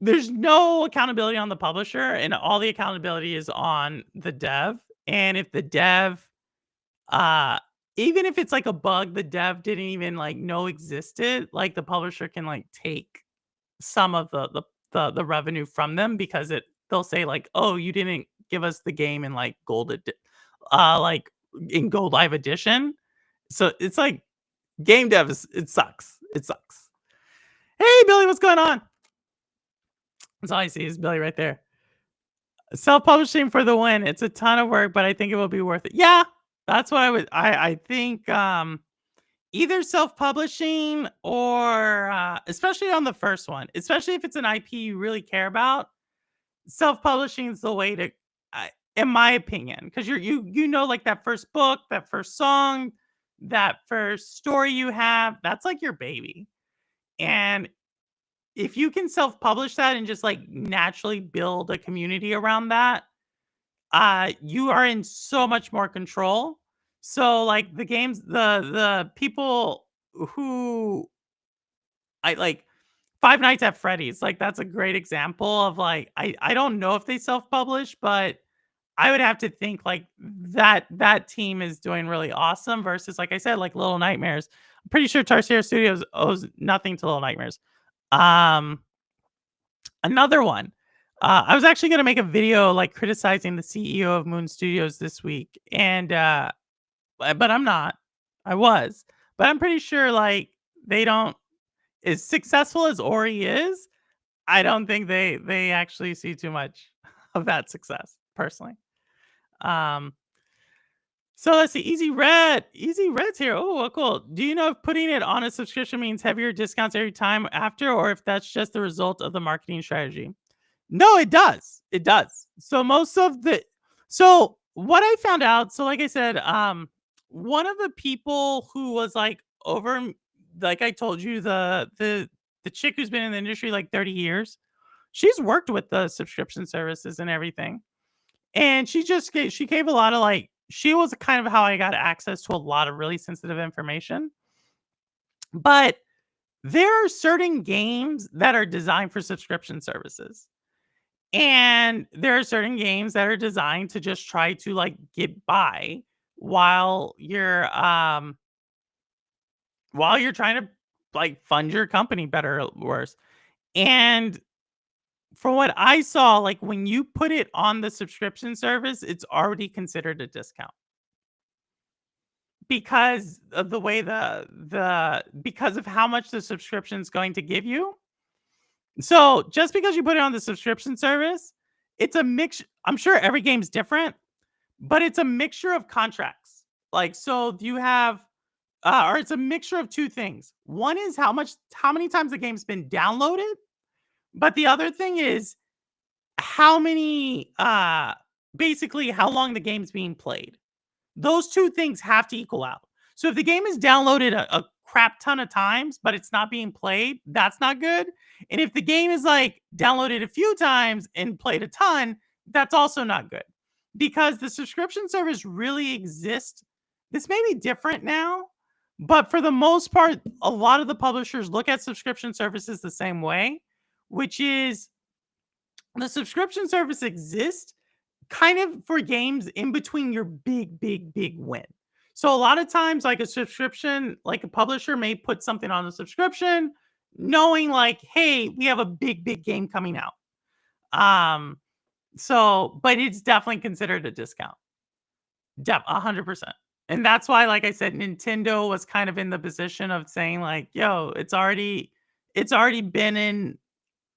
there's no accountability on the publisher, and all the accountability is on the dev, and if the dev, uh even if it's like a bug the dev didn't even, like, know existed, like, the publisher can, like, take some of the revenue from them because they'll say, like, "Oh, you didn't give us the game in, like, like, in gold live edition." So, it's like game devs it sucks. It sucks. "Hey, Billy, what's going on?" That's all I see is Billy right there. Self-publishing for the win. It's a ton of work, but I think it will be worth it. Yeah, that's what I think, either self-publishing or, especially on the first one, especially if it's an IP you really care about, self-publishing is the way to in my opinion, because you know, like, that first book, that first song, that first story you have, that's like your baby, and if you can self-publish that and just, like, naturally build a community around that, you are in so much more control. So, like, the people who I like Five Nights at Freddy's, like, that's a great example of, like, I don't know if they self-publish, but I would have to think, like, that team is doing really awesome versus, like I said, like, Little Nightmares. I'm pretty sure Tarsier Studios owes nothing to Little Nightmares. Um, Another one, I was actually gonna make a video, like, criticizing the CEO of Moon Studios this week, and, but I'm not. I was, but I'm pretty sure, like, they don't as successful as Ori is, I don't think they actually see too much of that success, personally. Um, so let's see, Easy Red. Easy Red's here. Oh, well, cool. Do you know if putting it on a subscription means heavier discounts every time after, or if that's just the result of the marketing strategy? No, it does. It does. So what I found out, so like I said, one of the people who was like like I told you, the chick who's been in the industry like 30 years, she's worked with the subscription services and everything. And she gave a lot of like she was kind of how I got access to a lot of really sensitive information. But there are certain games that are designed for subscription services. And there are certain games that are designed to just try to, like, get by while you're trying to, like, fund your company better or worse. And from what I saw, like, when you put it on the subscription service, it's already considered a discount because of the way because of how much the subscription is going to give you. So, just because you put it on the subscription service, it's a mix I'm sure every game's different, but it's a mixture of contracts. Like, so you have, or it's a mixture of 2 things. One is how many times the game's been downloaded, but the other thing is how many, basically how long the game's being played. Those 2 things have to equal out. So if the game is downloaded a crap ton of times, but it's not being played, that's not good. And if the game is, like, downloaded a few times and played a ton, that's also not good. Because the subscription service really exists. This may be different now, but for the most part, a lot of the publishers look at subscription services the same way, which is the subscription service exists kind of for games in between your big, big, big win. So a lot of times, like a subscription, like a publisher may put something on a subscription, knowing like, hey, we have a big, big game coming out. But it's definitely considered a discount. 100%. And that's why, like I said, Nintendo was kind of in the position of saying, like, yo, it's already been in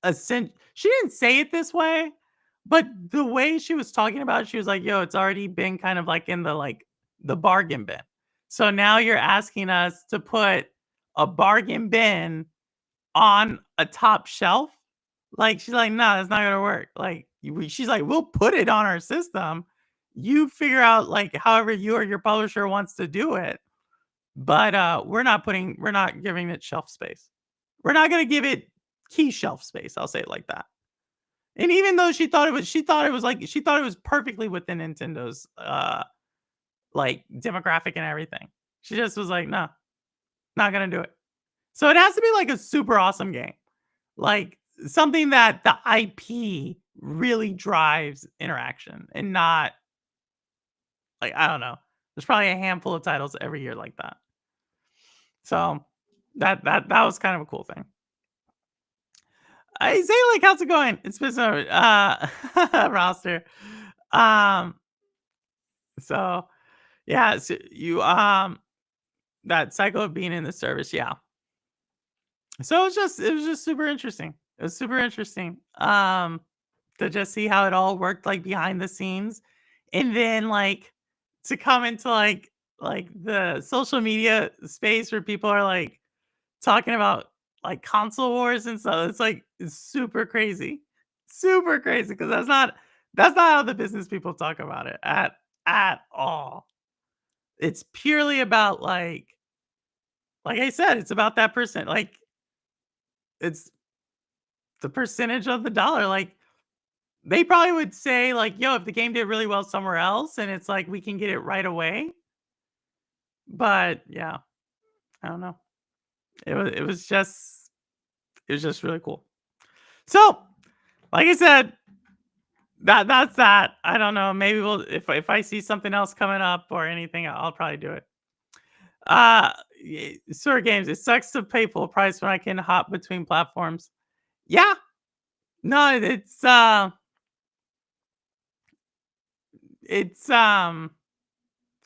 a cent. She didn't say it this way, but the way she was talking about it, she was like, "Yo, it's already been kind of like in the bargain bin. So now you're asking us to put a bargain bin on a top shelf. Like, she's like, "No, that's not gonna work." Like, she's like, "We'll put it on our system. You figure out, like, however you or your publisher wants to do it, but, we're not giving it shelf space. We're not gonna give it key shelf space." I'll say it like that. And even though she thought it was perfectly within Nintendo's, like, demographic and everything. She just was like, "No, not gonna do it." So it has to be, like, a super awesome game. Like, something that the IP really drives interaction and not like, I don't know. There's probably a handful of titles every year like that. So, that was kind of a cool thing. I say, like, "How's it going?" It's been so roster. Um, so, yeah, so that cycle of being in the service, yeah. So it was just super interesting. It was super interesting, to just see how it all worked, like, behind the scenes, and then, like, to come into, the social media space where people are, like, talking about, like, console wars and stuff. It's, like, it's super crazy because that's not how the business people talk about it at all. It's purely about, like I said, it's about that person, like, it's the percentage of the dollar, like, they probably would say, like, "Yo, if the game did really well somewhere else and it's like we can get it right away." But, yeah, I don't know. It was just really cool. So, like I said, that's that. I don't know, maybe we'll if I see something else coming up or anything, I'll probably do it. Sewer games, it sucks to pay full price when I can hop between platforms. Yeah. No, it's, it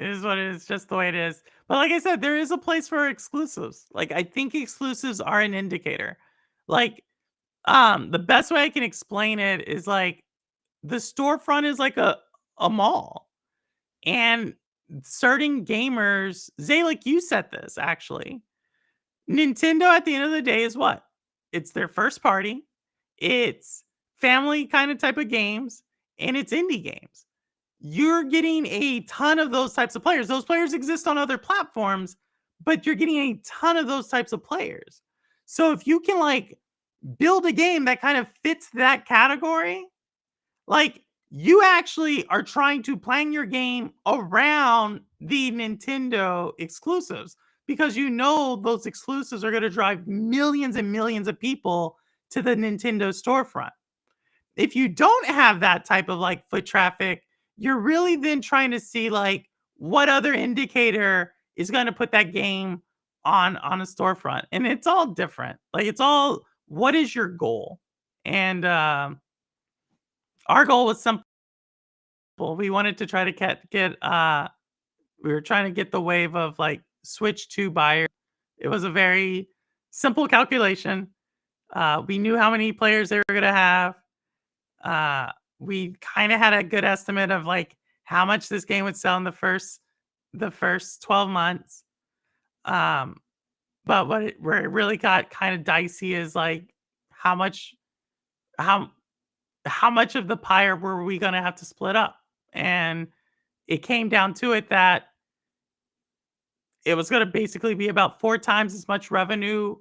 is what it is, just the way it is. But like I said, there is a place for exclusives. Like, I think exclusives are an indicator. Like, the best way I can explain it is, like, the storefront is like a mall, and certain gamers Zay, like, you said this, actually. Nintendo at the end of the day is what? It's their first party, it's family kinda type of games, and it's indie games. You're getting a ton of those types of players. Those players exist on other platforms, but you're getting a ton of those types of players. So if you can, like, build a game that kind of fits that category, like, you actually are trying to plan your game around the Nintendo exclusives because you know those exclusives are gonna drive millions and millions of people to the Nintendo storefront. If you don't have that type of, like, foot traffic, you're really then trying to see, like, what other indicator is gonna put that game on a storefront, and it's all different. Like, it's all what is your goal? And, our goal was simple. We wanted to try to we were trying to get the wave of, like, Switch 2 buyers. It was a very simple calculation. We knew how many players they were gonna have. Uh, we kinda had a good estimate of, like, how much this game would sell in the first 12 months. Um, but where it really got kinda dicey is, like, how much how how much of the pie were we gonna have to split up? And it came down to it that it was gonna basically be about 4 times as much revenue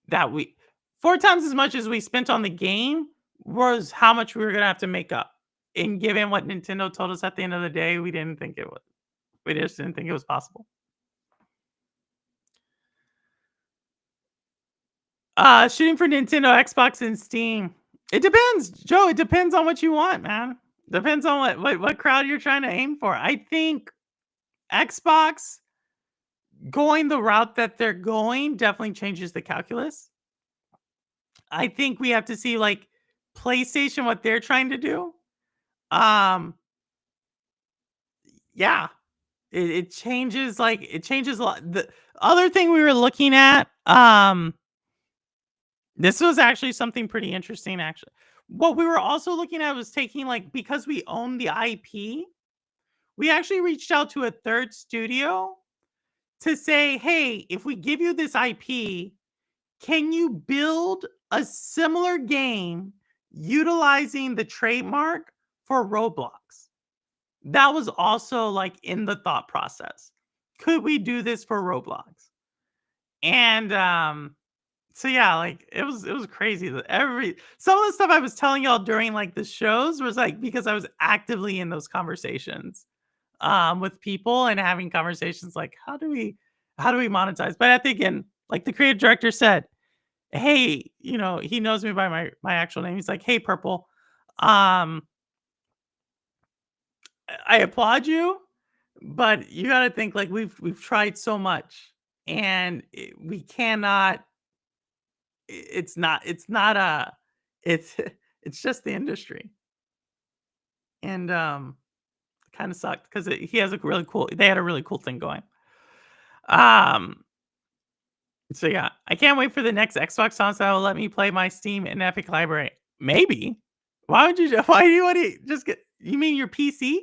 that we 4 times as much as we spent on the game was how much we were gonna have to make up. And given what Nintendo told us at the end of the day, we didn't think it was we just didn't think it was possible. Shooting for Nintendo, Xbox, and Steam. It depends, Joe. It depends on what you want, man. Depends on what crowd you're trying to aim for. I think Xbox going the route that they're going definitely changes the calculus. I think we have to see, like, PlayStation, what they're trying to do. Um, yeah, it changes, like, it changes a lot. The other thing we were looking at, this was actually something pretty interesting, actually. What we were also looking at was taking, like, because we own the IP, we actually reached out to a third studio to say, "Hey, if we give you this IP, can you build a similar game utilizing the trademark for Roblox?" That was also, like, in the thought process. Could we do this for Roblox? And, so yeah, like, it was crazy that every some of the stuff I was telling y'all during, like, the shows was, like, because I was actively in those conversations, with people and having conversations like, "How do we monetize?" But at the end, like the creative director said, "Hey," he knows me by my actual name. He's like, "Hey, Purple, um, I applaud you, but you gotta think, like, we've tried so much, and we cannot it's not a it's it's just the industry." And, kinda sucked 'cause he has a really cool they had a really cool thing going. Um, so yeah, I can't wait for the next Xbox console that will let me play my Steam and Epic library. Maybe. Why would you why do you wanna just get you mean your PC?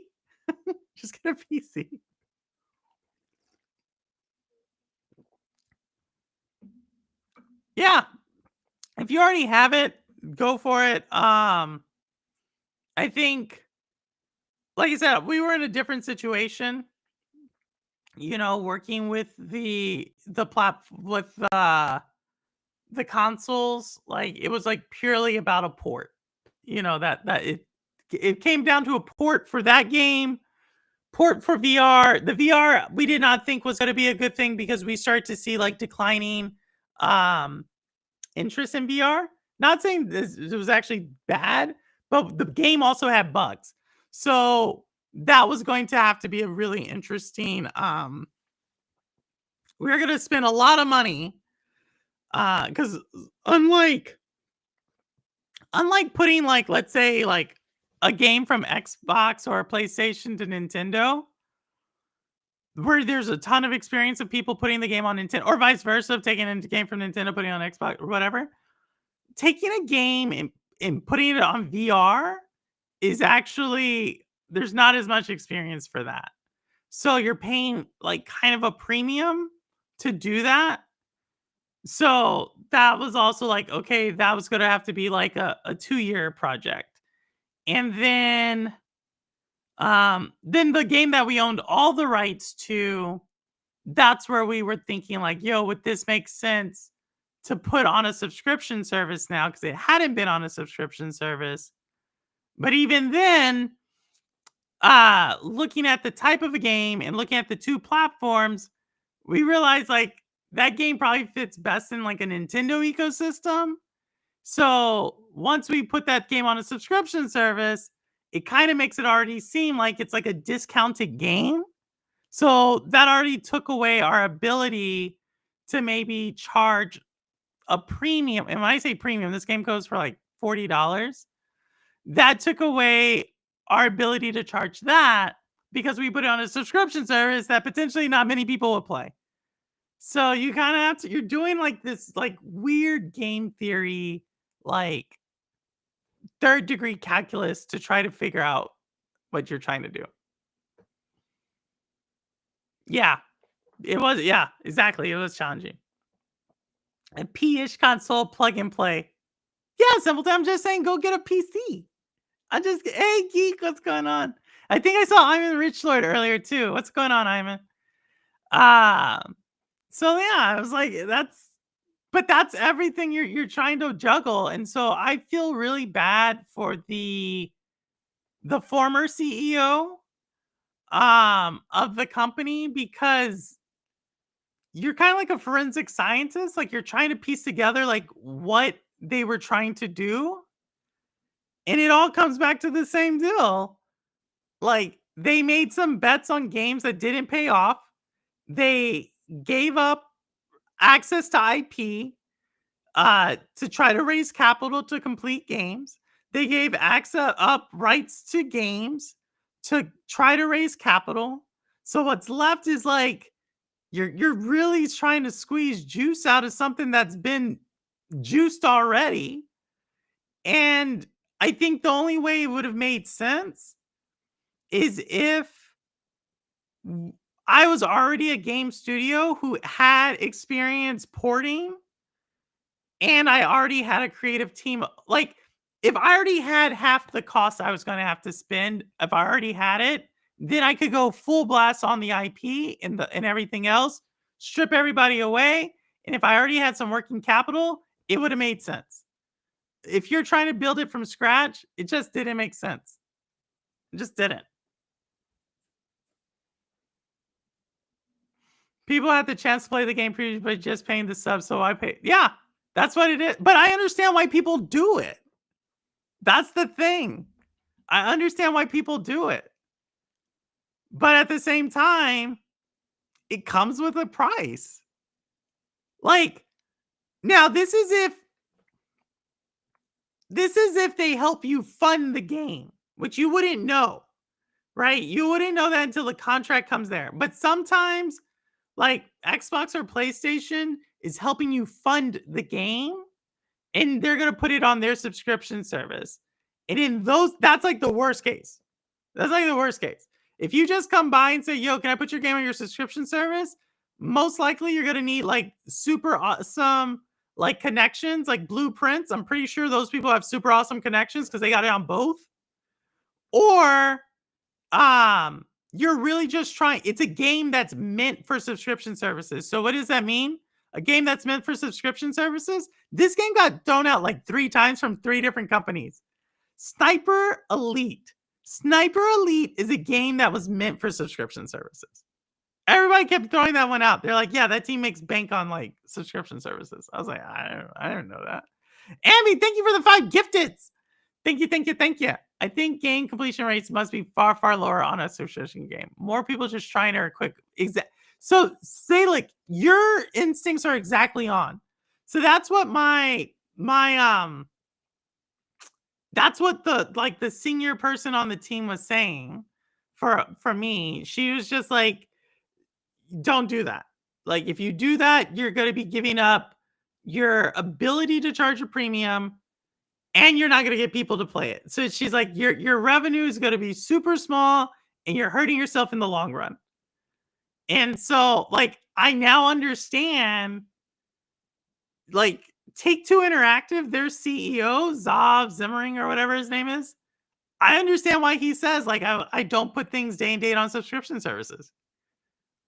Just get a PC. Yeah, if you already have it, go for it. I think, like I said, we were in a different situation, working with the consoles. Like it was like purely about a port. That it came down to a port for that game, port for VR. The VR we did not think was going to be a good thing because we started to see like declining um interest in VR. Not saying this it was actually bad, but the game also had bugs. So that was going to have to be a really interesting we're going to spend a lot of money cuz unlike unlike putting like let's say like a game from Xbox or a PlayStation to Nintendo where there's a ton of experience of people putting the game on Nintendo or vice versa of taking a game from Nintendo putting it on Xbox or whatever. Taking a game and putting it on VR is actually there's not as much experience for that. So you're paying like kind of a premium to do that. So that was also like, okay, that was gonna have to be like a 2-year project. And then the game that we owned all the rights to, that's where we were thinking like, yo, would this make sense to put on a subscription service now? Because it hadn't been on a subscription service. But even then, looking at the type of a game and looking at the two platforms, we realized like that game probably fits best in like a Nintendo ecosystem. So once we put that game on a subscription service, it kind of makes it already seem like it's like a discounted game. So that already took away our ability to maybe charge a premium. And when I say premium, this game goes for like $40. That took away our ability to charge that because we put it on a subscription service that potentially not many people would play. So you kind of have to, you're doing like this like weird game theory, like third degree calculus to try to figure out what you're trying to do. Yeah, it was. Yeah, exactly. It was challenging. A P-ish console plug and play. Yeah, Simpleton. I'm just saying, go get a PC. I just hey geek, what's going on? I think I saw Iman Richlord earlier too. What's going on, Iman? Um, so yeah, I was like, that's everything you're trying to juggle. And so I feel really bad for the former CEO of the company because you're kind of like a forensic scientist. Like you're trying to piece together like what they were trying to do. And it all comes back to the same deal. Like, they made some bets on games that didn't pay off. They gave up access to IP, to try to raise capital to complete games. They gave access up rights to games to try to raise capital. So what's left is like you're really trying to squeeze juice out of something that's been juiced already. And I think the only way it would have made sense is if I was already a game studio who had experience porting, and I already had a creative team. Like, if I already had half the cost I was gonna have to spend, if I already had it, then I could go full blast on the IP and everything else, strip everybody away, and if I already had some working capital, it would have made sense. If you're trying to build it from scratch, it just didn't make sense. It just didn't. People had the chance to play the game previously by just paying the sub, so I pay. Yeah, that's what it is. But I understand why people do it. That's the thing. I understand why people do it. But at the same time, it comes with a price. Like, now this is if they help you fund the game, which you wouldn't know, right? You wouldn't know that until the contract comes there. But sometimes, like, Xbox or PlayStation is helping you fund the game, and they're gonna put it on their subscription service. And in those, that's like the worst case. That's like the worst case. If you just come by and say, "Yo, can I put your game on your subscription service?" Most likely you're gonna need like super awesome like connections, like blueprints. I'm pretty sure those people have super awesome connections because they got it on both. Or you're really just trying, it's a game that's meant for subscription services. So what does that mean? A game that's meant for subscription services? This game got thrown out like 3 times from 3 different companies. Sniper Elite. Sniper Elite is a game that was meant for subscription services. Everybody kept throwing that one out. They're like, "Yeah, that team makes bank on like subscription services." I was like, "I don't know that." Amy, thank you for the 5 gifteds. Thank you, thank you, thank you. I think game completion rates must be far, far lower on a subscription game. More people just trying to quick. So say like your instincts are exactly on. So that's what my that's what the senior person on the team was saying for me. She was just like, don't do that. Like, if you do that, you're going to be giving up your ability to charge a premium, and you're not going to get people to play it. So she's like, your revenue is going to be super small, and you're hurting yourself in the long run. And so, like, I now understand, like, Take Two Interactive, their CEO, Zav Zimmering or whatever his name is. I understand why he says, like, I don't put things day and date on subscription services.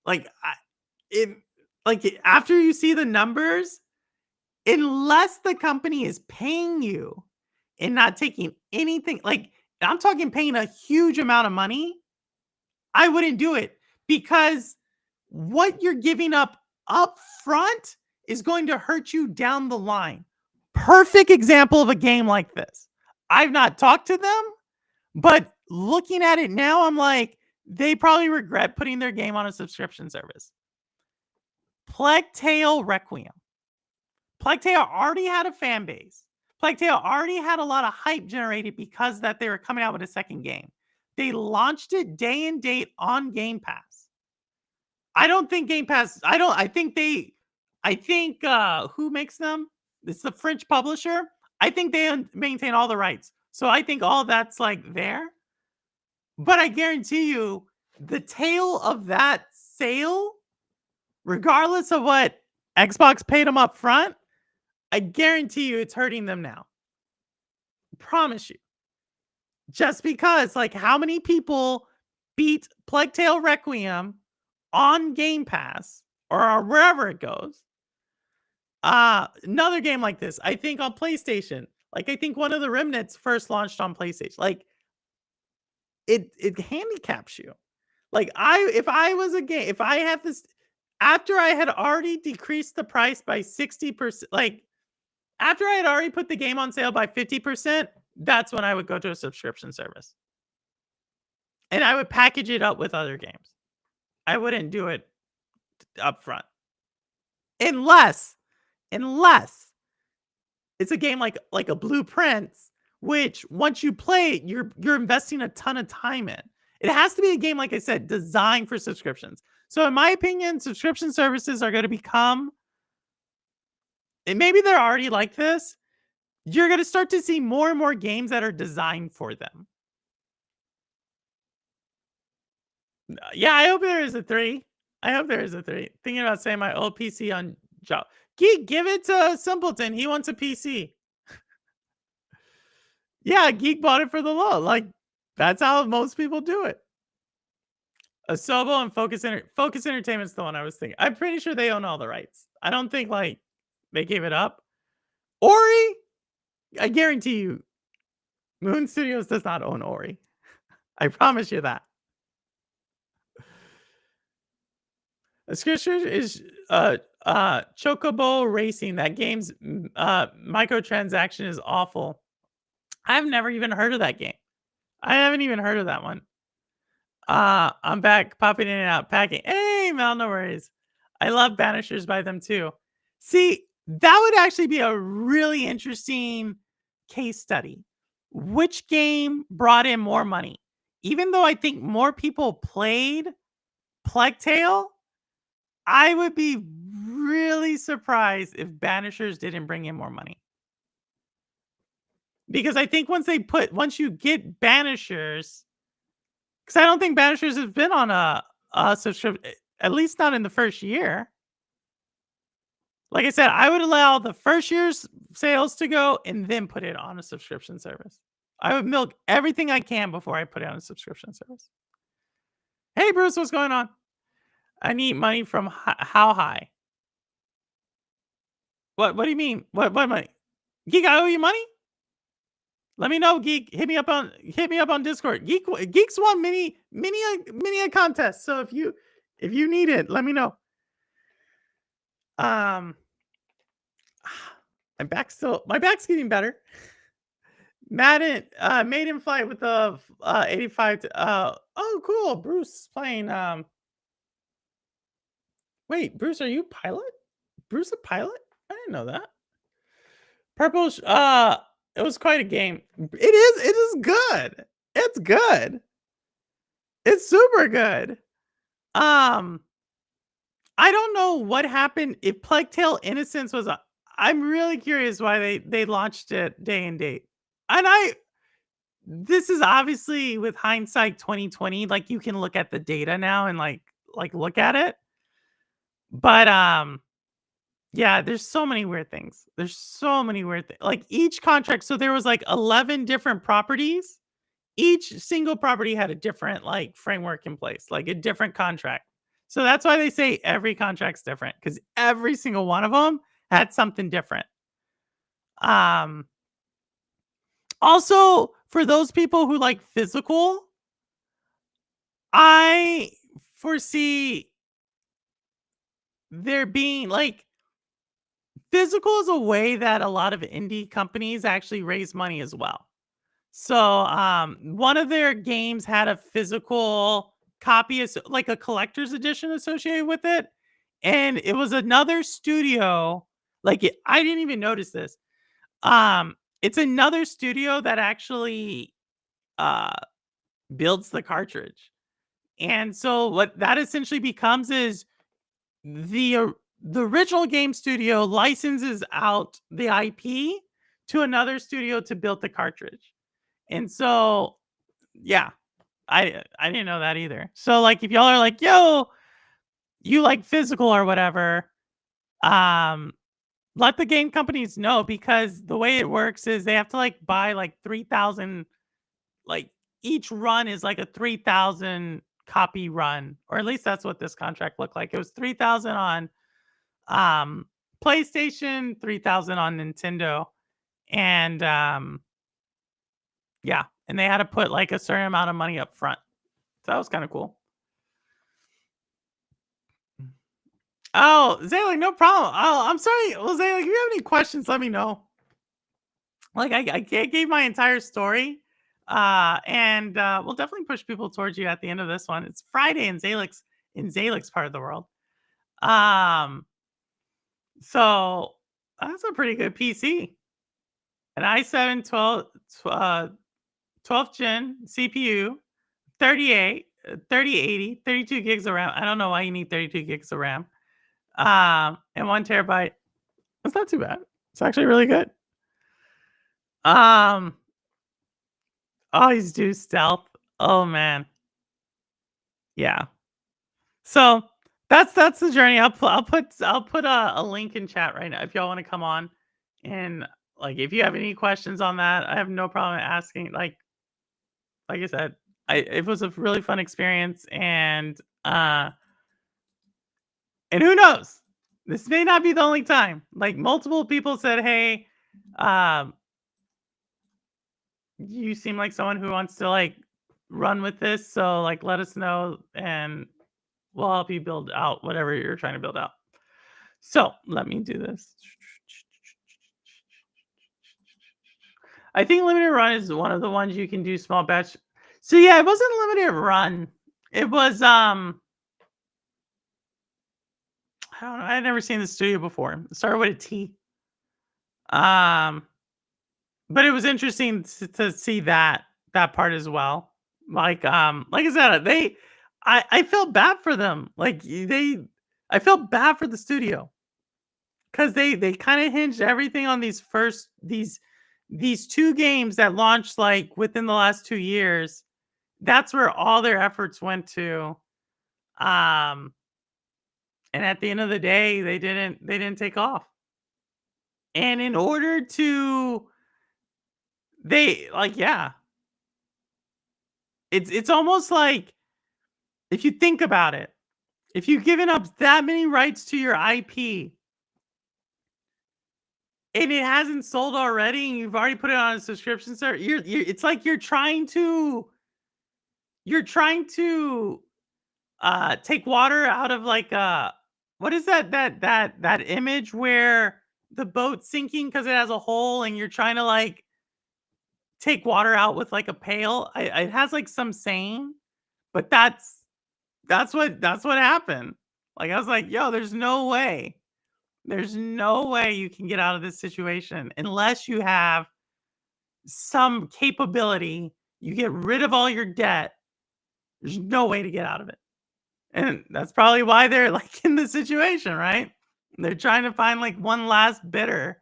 Like, it, like, after you see the numbers, unless the company is paying you and not taking anything, like, I'm talking paying a huge amount of money, I wouldn't do it, because what you're giving up front is going to hurt you down the line. Perfect example of a game like this. I've not talked to them, but looking at it now, I'm like, they probably regret putting their game on a subscription service. Plague Tale Requiem. Plague Tale already had a fan base. Plague Tale already had a lot of hype generated because that they were coming out with a second game. They launched it day and date on Game Pass. I don't think Game Pass, I think who makes them? It's the French publisher. I think they maintain all the rights. So I think all that's like there. But I guarantee you the tail of that sale, regardless of what Xbox paid them up front, I guarantee you it's hurting them now. Promise you. Just because, like, how many people beat Plague Tale Requiem on Game Pass or wherever it goes? Another game like this, I think on PlayStation. Like, I think one of the Remnants first launched on PlayStation. Like, it handicaps you. Like, if I was a game, if I had this, after I had already decreased the price by 60%, like, after I had already put the game on sale by 50%, that's when I would go to a subscription service. And I would package it up with other games. I wouldn't do it up front. Unless it's a game like a Blueprints, which once you play it, you're investing a ton of time in. It has to be a game, like I said, designed for subscriptions. So in my opinion, subscription services are going to become, and maybe they're already like this, you're going to start to see more and more games that are designed for them. Yeah, I hope there is a 3. I hope there is a 3. Thinking about saying my old PC on job. Geek, give it to Simpleton. He wants a PC. Yeah, Geek bought it for the low. Like, that's how most people do it. Asobo and Focus Entertainment's the one I was thinking. I'm pretty sure they own all the rights. I don't think, like, they gave it up. Ori? I guarantee you, Moon Studios does not own Ori. I promise you that. A scripture is Chocobo Racing. That game's microtransaction is awful. I've never even heard of that game. I haven't even heard of that one. I'm back, popping in and out, packing. Hey, Mel, no worries. I love Banishers by them too. See, that would actually be a really interesting case study. Which game brought in more money? Even though I think more people played Plague Tale, I would be really surprised if Banishers didn't bring in more money. Because I think once you get Banishers, because I don't think Banishers has been on a subscription, at least not in the first year. Like I said, I would allow the first year's sales to go and then put it on a subscription service. I would milk everything I can before I put it on a subscription service. Hey, Bruce, what's going on? I need money from how high? What do you mean? What money? Geek, I owe you money? Let me know, Geek. Hit me up on Discord. Geeks won mini a contest. So if you need it, let me know. Um my back's getting better. Madden made in flight with the 85 oh cool. Bruce playing wait, Bruce, are you a pilot? Bruce a pilot? I didn't know that. Purple it was quite a game. It is good. It's good. It's super good. Um I don't know what happened if Plague Tale Innocence was a I'm really curious why they launched it day and date. And this is obviously with hindsight 2020, like you can look at the data now and like look at it. But yeah, there's so many weird things. There's so many weird things. Like each contract, so there was like 11 different properties. Each single property had a different like framework in place, like a different contract. So that's why they say every contract's different because every single one of them had something different. Um, Also, for those people who like physical, I foresee there being like physical is a way that a lot of indie companies actually raise money as well. So, one of their games had a physical copy, like a collector's edition associated with it, and it was another studio. I didn't even notice this. It's another studio that actually uh builds the cartridge, and so what that essentially becomes is the original game studio licenses out the IP to another studio to build the cartridge. And so, yeah, I didn't know that either. So like if y'all are like, "Yo, you like physical or whatever," um let the game companies know because the way it works is they have to like buy like 3,000 like each run is like a 3,000 copy run, or at least that's what this contract looked like. It was 3,000 on um PlayStation, 3,000 on Nintendo, and yeah, and they had to put like a certain amount of money up front. So that was kind of cool. Oh, Zayla, no problem. Oh, I'm sorry. Well, Zayla, if you have any questions, let me know. Like I gave my entire story. And we'll definitely push people towards you at the end of this one. It's Friday in Zalix part of the world. Um, so that's a pretty good PC. An i7 12th gen CPU, 38, 3080, 32 gigs of RAM. I don't know why you need 32 gigs of RAM. And 1 terabyte. It's not too bad. It's actually really good. Um, always do stealth. Oh man. Yeah. So, that's the journey. I'll put a link in chat right now if y'all wanna come on, and, like, if you have any questions on that, I have no problem asking, like I said, I it was a really fun experience, uh and who knows? This may not be the only time. Like, multiple people said, "Hey, um, you seem like someone who wants to, like, run with this, so, like, let us know, and we'll help you build out whatever you're trying to build out." So, let me do this. I think limited run is one of the ones you can do small batch. So, yeah, it wasn't limited run. It was, I don't know, I had never seen the studio before. It started with a T. Um, but it was interesting to see that part as well. Like I said, I felt bad for them. I felt bad for the studio because they kind of hinged everything on these two games that launched like within the last 2 years. That's where all their efforts went to. Um, and at the end of the day, they didn't take off. And in order to they like yeah, it's almost like if you think about it, if you've given up that many rights to your IP and it hasn't sold already and you've already put it on a subscription service, you're it's like you're trying to take water out of like what is that image where the boat's sinking because it has a hole and you're trying to like take water out with like a pail. It has like some saying, but that's what happened. Like I was like, yo, there's no way. There's no way you can get out of this situation unless you have some capability. You get rid of all your debt. There's no way to get out of it. And that's probably why they're like in this situation, right? They're trying to find like one last bidder.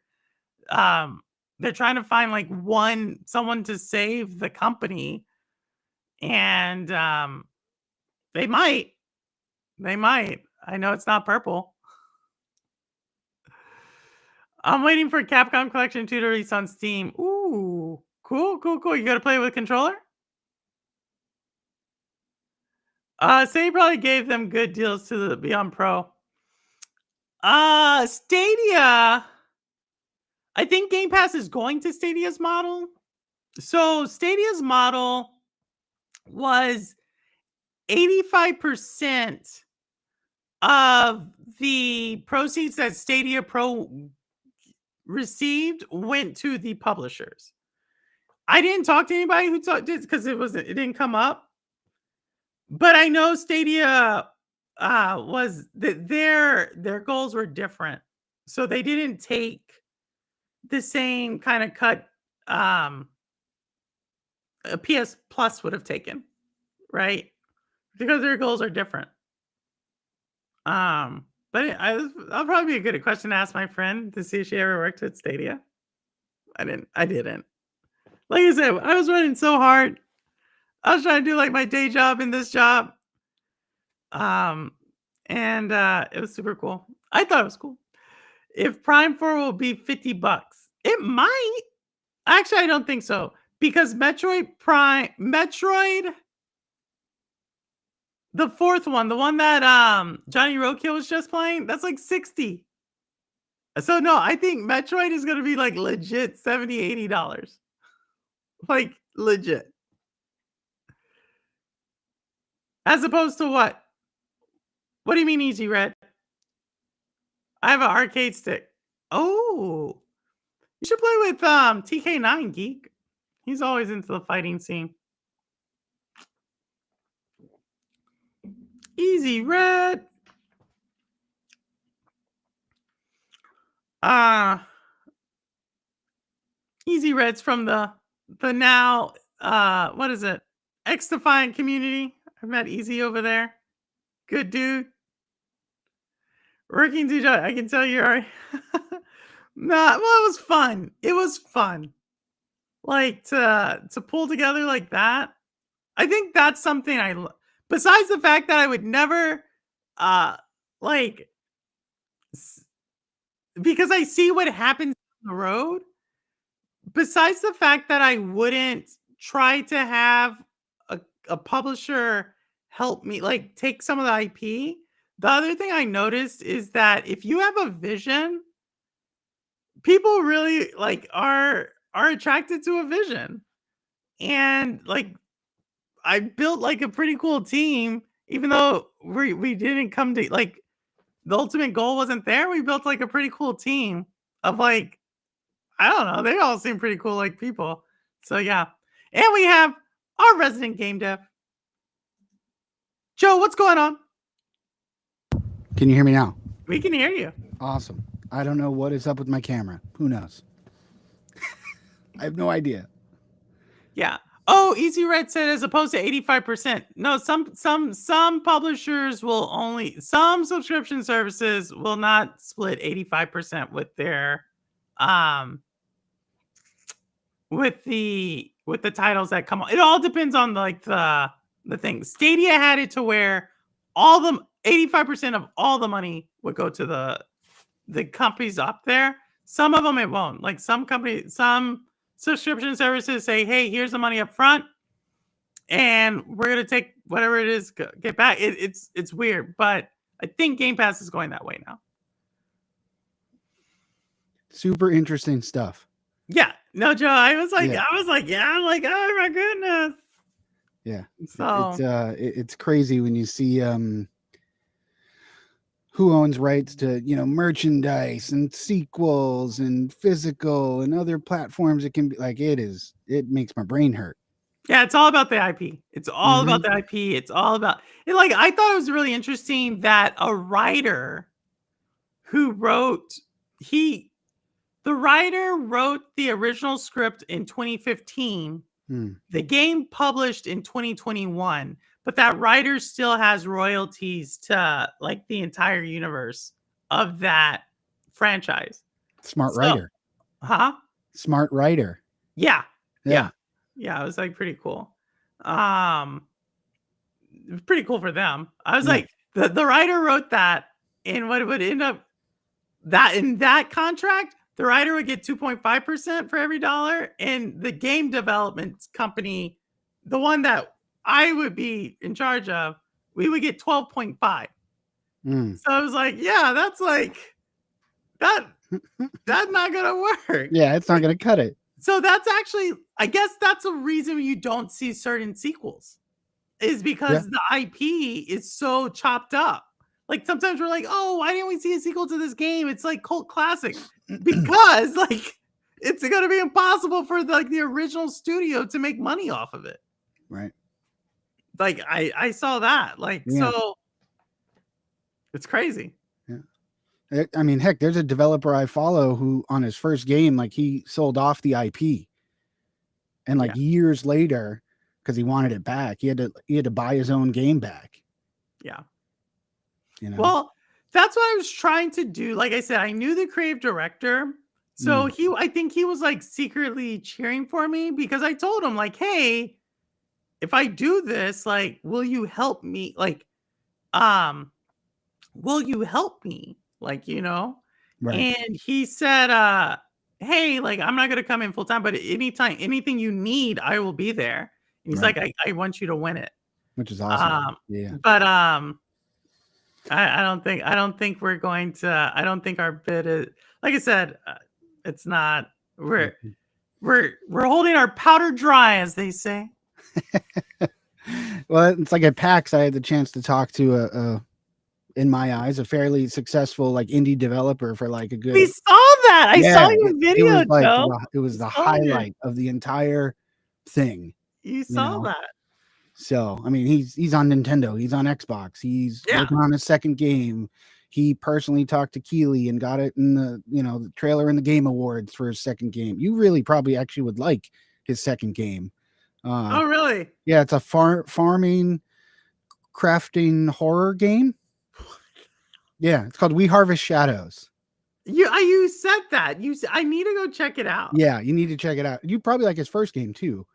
Um, they're trying to find like someone to save the company. And they might. They might. I know it's not purple. I'm waiting for Capcom Collection 2 to release on Steam. Ooh, cool, cool, cool. You gotta play with a controller? Say you probably gave them good deals to the Beyond Pro. Stadia. I think Game Pass is going to Stadia's model. So Stadia's model was 85% of the proceeds that Stadia Pro received went to the publishers. I didn't talk to anybody who talked this because it didn't come up. But I know Stadia was that their goals were different. So they didn't take the same kind of cut a PS Plus would have taken, right? Because their goals are different. But I'll probably be a good question to ask my friend to see if she ever worked at Stadia. I didn't. Like I said, I was running so hard. I was trying to do like my day job and this job. Um, and it was super cool. I thought it was cool. If Prime 4 will be $50, it might. Actually, I don't think so because Metroid, the fourth one, the one that Johnny Roadkill was just playing, that's like 60. So no, I think Metroid is gonna be like legit 70, $80. Like legit. As opposed to what? What do you mean easy red? I have an arcade stick. Oh, you should play with TK9 Geek. He's always into the fighting scene. Easy red. Ah, Easy Red's from the now what is it? X Defiant community. I met Easy over there. Good dude. Working too hard. I can tell you are nah, well, it was fun. It was fun. Like to pull together like that. I think that's something besides the fact that I would never, uh, like, s because I see what happens on the road, besides the fact that I wouldn't try to have a a publisher help me, like, take some of the IP, the other thing I noticed is that if you have a vision, people really, like, are attracted to a vision, and, like, I built, like, a pretty cool team, even though we didn't come to like, the ultimate goal wasn't there, we built, like, a pretty cool team of, like, I don't know, they all seem pretty cool, like, people. So, yeah. And we have our resident game dev. Joe, what's going on? Can you hear me now? We can hear you. Awesome. I don't know what is up with my camera. Who knows? I have no idea. Yeah. Oh, Easy Red said as opposed to 85%. No, some publishers will only some subscription services will not split 85% um with the titles that come on. It all depends on like the thing. Stadia had it to where all the 85% of all the money would go to the companies up there. Some of them it won't. Like some subscription services say, "Hey, here's the money up front, and we're gonna take whatever it is, get back." It's weird, but I think Game Pass is going that way now. Super interesting stuff. Yeah, no, Joe. I was like, yeah, I'm like, oh my goodness. Yeah, So it's crazy when you see who owns rights to merchandise and sequels and physical and other platforms. It can be like it makes my brain hurt. yeah, it's all about the IP. It's all about the IP. It's all about it. Like I thought it was really interesting that a writer who wrote the writer wrote the original script in 2015. The game published in 2021, but that writer still has royalties to like the entire universe of that franchise. Smart writer. Huh? Smart writer. Yeah. Yeah. Yeah, it was like pretty cool. It was pretty cool for them. I was like, the writer wrote that, and what it would end up that in that contract, the writer would get 2.5% for every dollar, and the game development company, the one that I would be in charge of, we would get 12.5. So I was like, yeah, that's like that's not gonna work. Yeah, it's not gonna cut it. So that's actually, I guess that's a reason you don't see certain sequels, is because the IP is so chopped up. Like sometimes we're like, oh, why didn't we see a sequel to this game? It's like cult classic. Because like it's gonna be impossible for the original studio to make money off of it. Right. Like I saw that. Like so it's crazy. Yeah. I mean, heck, there's a developer I follow who on his first game, like he sold off the IP. And like years later, because he wanted it back, he had to buy his own game back. Yeah. Well, that's what I was trying to do. Like I said, I knew the creative director. So I think he was like secretly cheering for me because I told him like, hey, if I do this, like, will you help me? Like, will you help me? Like, right. And he said, hey, like, I'm not gonna come in full time, but anything you need, I will be there. And he's like, I want you to win it. Which is awesome. But I don't think we're going to. I don't think our bid is. Like I said, it's not. We're holding our powder dry, as they say. Well, it's like at PAX, I had the chance to talk to in my eyes, a fairly successful like indie developer for like a good. We saw that. I saw your video. It was like it was the highlight of the entire thing. You saw that. So, I mean, he's on Nintendo, he's on Xbox, he's working on his second game. He personally talked to Keeley and got it in the trailer in the Game Awards for his second game. You really probably actually would like his second game. Oh, really? Yeah, it's a farming, crafting horror game. Yeah, it's called We Harvest Shadows. You said that. I need to go check it out. Yeah, you need to check it out. You probably like his first game too.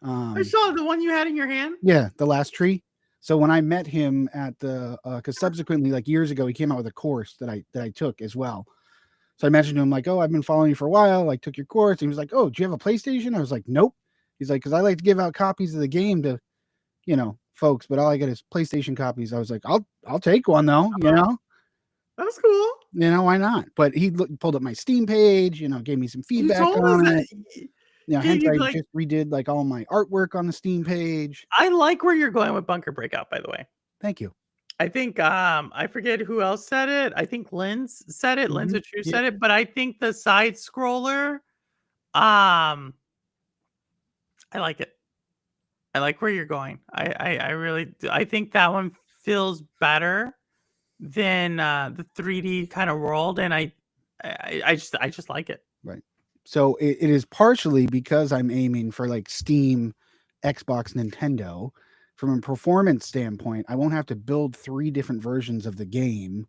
I saw the one you had in your hand. Yeah, The Last Tree. So when I met him at the, because subsequently, like years ago, he came out with a course that I took as well. So I mentioned to him like, "Oh, I've been following you for a while. Like, took your course." And he was like, "Oh, do you have a PlayStation?" I was like, "Nope." He's like, "Because I like to give out copies of the game to folks, but all I get is PlayStation copies." I was like, "I'll take one though. That's cool. Why not?" But he pulled up my Steam page. Gave me some You feedback told us on that it. gave Hence you I like just redid like all my artwork on the Steam page. I like where you're going with Bunker Breakout, by the way. Thank you. I think, I forget who else said it. I think Linz said it. Linz True Yeah, said it, but I think the side scroller, um, I like it. I like where you're going. I really do. I think that one feels better than the 3D kind of world, and I just like it. right. So it is partially because I'm aiming for like Steam, Xbox, Nintendo. From a performance standpoint, I won't have to build 3 different versions of the game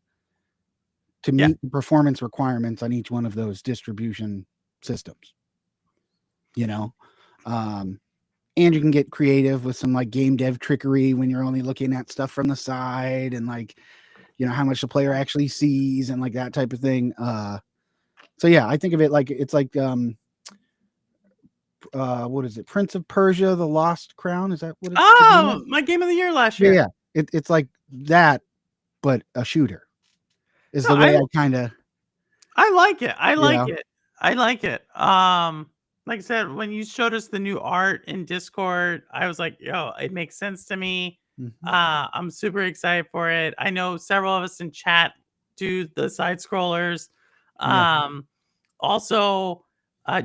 to Yeah. meet the performance requirements on each one of those distribution systems. You know, um, and you can get creative with some like game dev trickery when you're only looking at stuff from the side and like how much the player actually sees and like that type of thing. So yeah, I think of it like it's like what is it? Prince of Persia: The Lost Crown. Is that what it's the name of? Oh, my game of the year last Yeah, year. yeah. It's like that, but a shooter is No, the way I kind of I like it. I you like know. it. I like it. Like I said, when you showed us the new art in Discord, I was like, yo, it makes sense to me. Mhm. I'm super excited for it. I know several of us in chat do the side scrollers. Yeah. Um, also,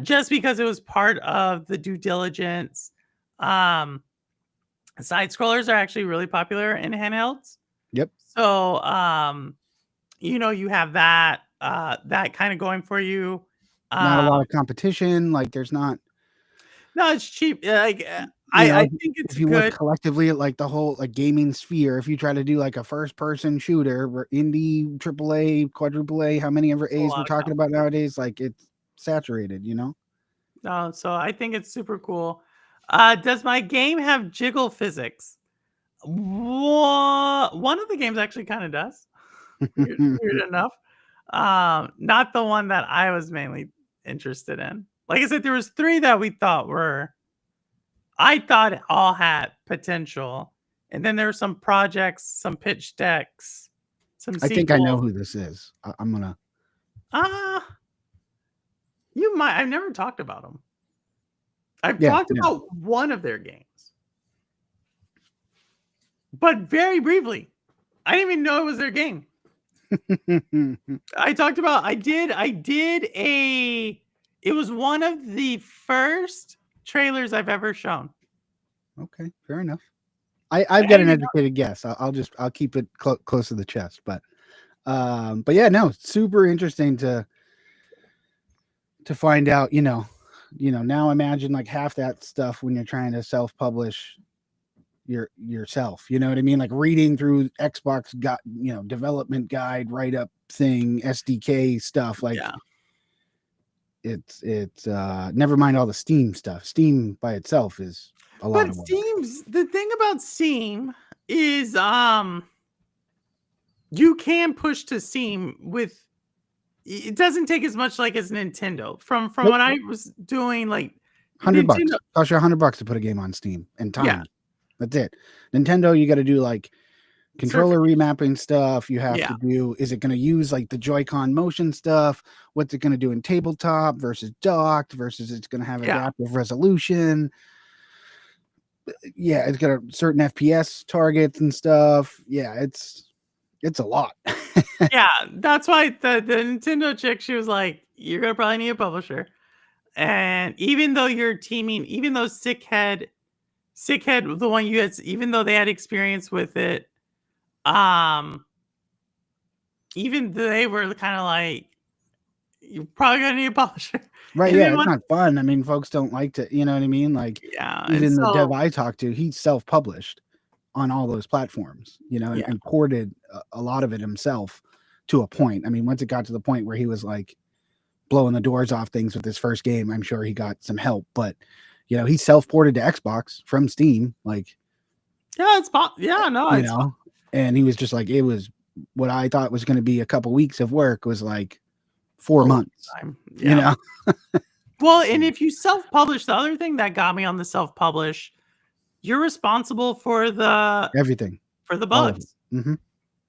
just because it was part of the due diligence, um, side scrollers are actually really popular in handhelds. Yep. So, you have that kind of going for you. Not a lot Um, of competition. Like there's not. no, it's cheap. Like You know, I if think it's if you look good. collectively at like the whole like gaming sphere, if you try to do like a first person shooter, where indie, triple A, quadruple A, how many ever A A's lot we're of talking about competition. nowadays, like it's saturated. So I think it's super cool. Does my game have jiggle physics? One of the games actually kind of does. Weird enough. Not the one that I was mainly interested in. Like I said, there was three that we thought were. I thought it all had potential, and then there were some projects, some pitch decks, some I think I know sequels. who this is. I'm gonna. Ah, you might. I've never talked about them. I've Yeah, talked about one of their games, but very briefly. I didn't even know it was their game. yeah. I talked about. I did a. It was one of the first trailers I've ever shown. Okay, fair enough. I I've got didn't an even know. educated guess. I'll keep it close to the chest, but yeah, no, super interesting to find out. Now imagine like half that stuff when you're trying to self publish yourself. You know what I mean? Like reading through Xbox got development guide write up thing, SDK stuff. Like Yeah. it's never mind all the Steam stuff. Steam by itself is a lot But of work. Steam's the thing about Steam is you can push to Steam with it doesn't take as much like as Nintendo. From Nope. what I was doing, like $100 Nintendo. costs you $100 to put a game on Steam and Yeah, time. That's it. Nintendo, you got to do like controller certification. remapping stuff. You have Yeah, to do, is it going to use like the Joy-Con motion stuff? What's it going to do in tabletop versus docked versus it's going to have yeah. adaptive resolution? Yeah, it's got a certain FPS targets and stuff. Yeah, it's a lot. Yeah, that's why the Nintendo chick, she was like, "You're gonna probably need a publisher." And even though you're teaming, even though Sickhead, the one you had, even though they had experience with it, um, even they were kind of like, "You're probably gonna need a publisher." Right, And yeah, then it's once, not fun. I mean, folks don't like to, you know what I mean? Like yeah, and even the dev so I talked to, he's self-published on all those platforms, and, yeah, and ported a lot of it himself to a point. I mean, once it got to the point where he was like blowing the doors off things with his first game, I'm sure he got some help, but he self-ported to Xbox from Steam. Like Yeah, yeah, no, you it's know, and he was just like, it was what I thought was going to be a couple weeks of work was like a 4 long months, time. you Yeah. know? Well, and if you self-publish, the other thing that got me on the self-publish, you're responsible Everything, for the all of it. bugs.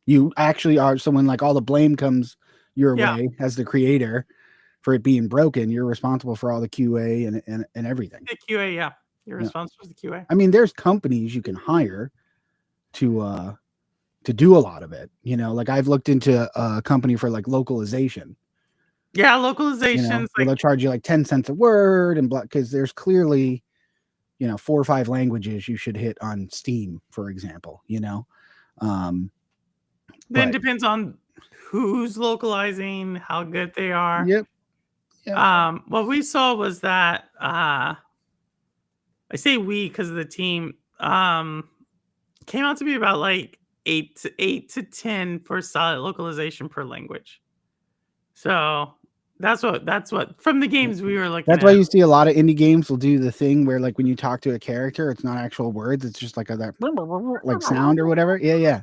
You actually are. So when like all the blame comes your Yeah, way as the creator for it being broken, you're responsible for all the QA and everything. the QA, yeah. You're Yeah. responsible for the QA. I mean, there's companies you can hire to do a lot of it. Like I've looked into a company for like localization, Yeah, localizations, where like they'll charge you like 10 cents a word and because there's clearly, 4 or 5 languages you should hit on Steam, for example. Um, then but depends on who's localizing, how good they are. yep, yep. What we saw was that I say we because of the team came out to be about like 8 to 10 for solid localization per language. So that's what from the Yep. games we were looking That's why at. you see a lot of indie games will do the thing where like when you talk to a character, it's not actual words, it's just like that like sound or whatever. Yeah, yeah.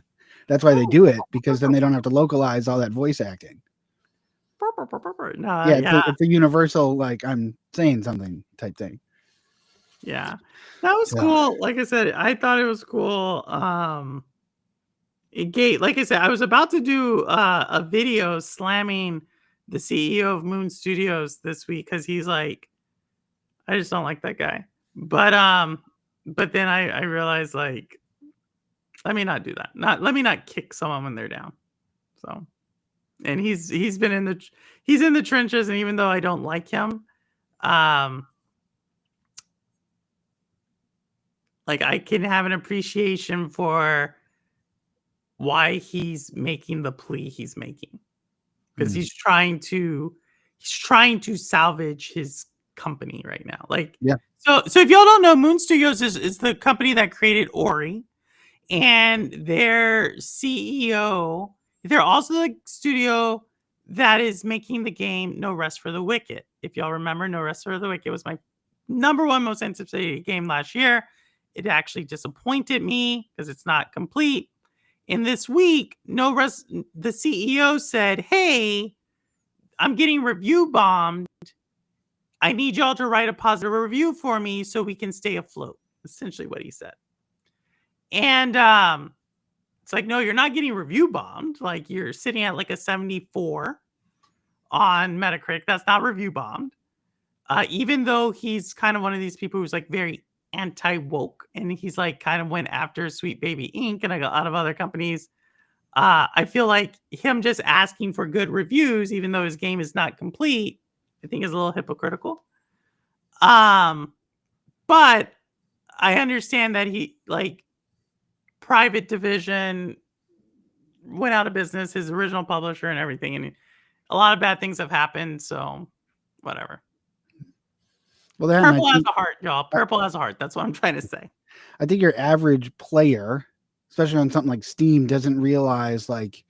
That's why they do it because then they don't have to localize all that voice acting. No, Yeah, yeah, it's a universal like I'm saying something type thing. yeah. That was Yeah. cool. Like I said, I thought it was cool. Like I said, I was about to do a video slamming the CEO of Moon Studios this week because he's like, I just don't like that guy. But then I realized like, let me not do that. Let me not kick someone when they're down. So, and he's been in he's in the trenches, and even though I don't like him, um, like I can have an appreciation for why he's making the plea he's making. Because Mm. he's trying to salvage his company right now. Like Yeah. so if y'all don't know, Moon Studios is the company that created Ori, and their CEO, they're also the studio that is making the game No Rest for the Wicked. If y'all remember, No Rest for the Wicked was my number one most anticipated game last year. It actually disappointed me because it's not complete. And this week, the CEO said, "Hey, I'm getting review bombed. I need y'all to write a positive review for me so we can stay afloat." Essentially what he said. And it's like, no, you're not getting review bombed. Like you're sitting at like a 74 on Metacritic. That's not review bombed. Even though he's kind of one of these people who's like very anti woke, and he's like kind of went after Sweet Baby Inc. and a lot of other companies. I feel like him just asking for good reviews, even though his game is not complete, I think is a little hypocritical. Um, but I understand that he like Private Division went out of business, his original publisher and everything, and a lot of bad things have happened. So whatever. Well, then Purple has a heart, y'all. Purple has a heart. That's what I'm trying to say. I think your average player, especially on something like Steam, doesn't realize like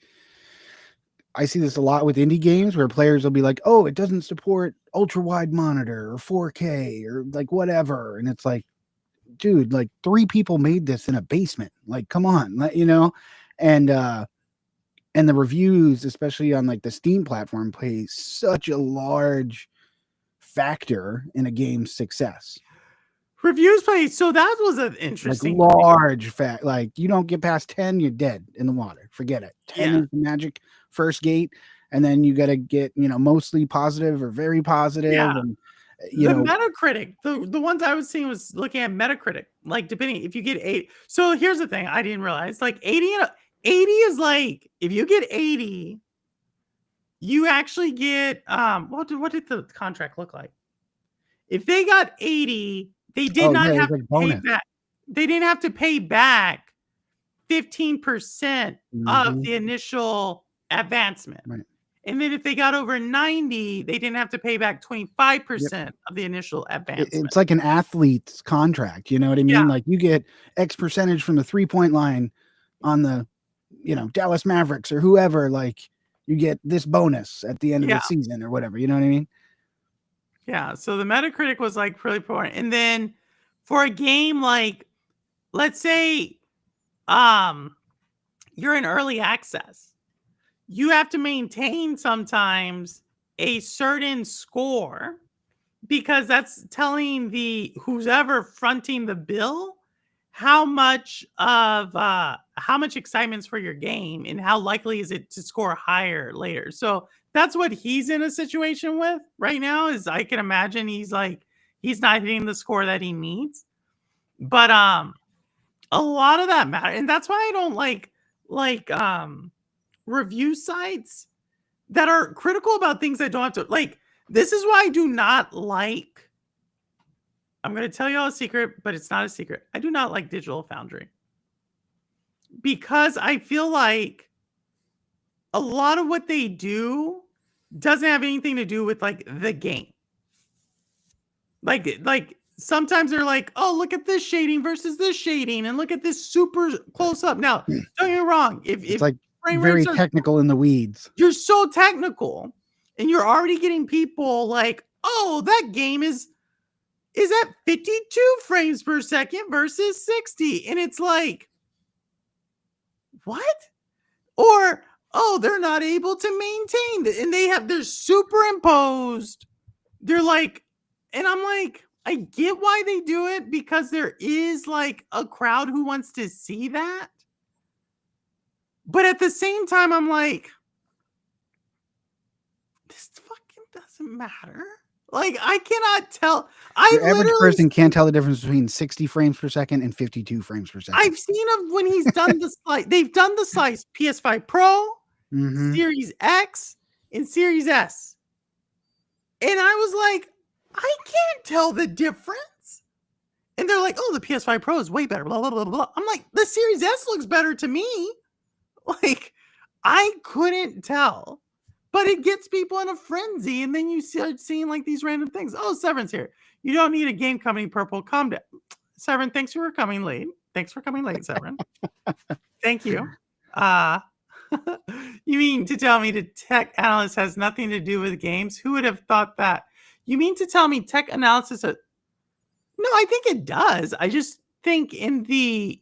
I see this a lot with indie games where players will be like, "Oh, it doesn't support ultra wide monitor or 4K or like whatever," and it's like, dude, like 3 people made this in a basement. Like, come on, and and the reviews, especially on like the Steam platform, play such a large factor in a game's success. Reviews play. So that was an Like interesting thing. large fact, like you don't get past 10, you're dead in the water. Forget it. 10 Yeah. is the magic first gate, and then you got to get mostly positive or very positive, Yeah. and The Metacritic, the ones I was seeing was looking at Metacritic, like depending if you get 8. So here's the thing I didn't realize like 80 is like if you get 80, you actually get what did the contract look like? If they got 80, they did oh not yeah, have it's like to pay bonus. back. They didn't have to pay back 15% of Mhm. the initial advancement. Right. And then if they got over 90, they didn't have to pay back Yep. 25% of the initial advancement. It's like an athlete's contract. You know what I Yeah, mean? Like you get X percentage from the 3-point line on the Dallas Mavericks or whoever. Like you get this bonus at the end of yeah, the season or whatever. You know what I mean? yeah. So the Metacritic was like really poor. And then for a game like, let's say um, you're in early access. You have to maintain sometimes a certain score because that's telling the who's ever fronting the bill how much excitement's for your game and how likely is it to score higher later. So that's what he's in a situation with right now is I can imagine he's not hitting the score that he needs. But a lot of that matter and that's why I don't like review sites that are critical about things that don't have to like this is why I do not like I'm going to tell you all a secret, but it's not a secret. I do not like Digital Foundry because I feel like a lot of what they do doesn't have anything to do with like the game. Like sometimes they're like, "Oh, look at this shading versus this shading and look at this super close up." Now, don't get me wrong. It's like frame very rates are technical in the weeds. you're so technical and you're already getting people like, "Oh, that game is at 52 frames per second versus 60." And it's like, what? Or, oh, they're not able to maintain it. And they're superimposed. They're like, and I'm like, I get why they do it because there is like a crowd who wants to see that. But at the same time, I'm like, this fucking doesn't matter. Like, I cannot tell. The average person can't tell the difference between 60 frames per second and 52 frames per second. I've seen him when he's done the slice. They've done the slice PS5 Pro, Series X, and Series S. And I was like, I can't tell the difference. And they're like, oh, the PS5 Pro is way better. Blah, blah, blah, blah. I'm like, the Series S looks better to me. Like, I couldn't tell. But it gets people in a frenzy. And then you start seeing like these random things. Oh, Severin's here. You don't need a game coming purple. Calm down. Severin, thanks for coming late. Thanks for coming late, Severin. Thank you. You mean to tell me the tech analyst has nothing to do with games? Who would have thought that? You mean to tell me tech analysis? No, I think it does. I just think in the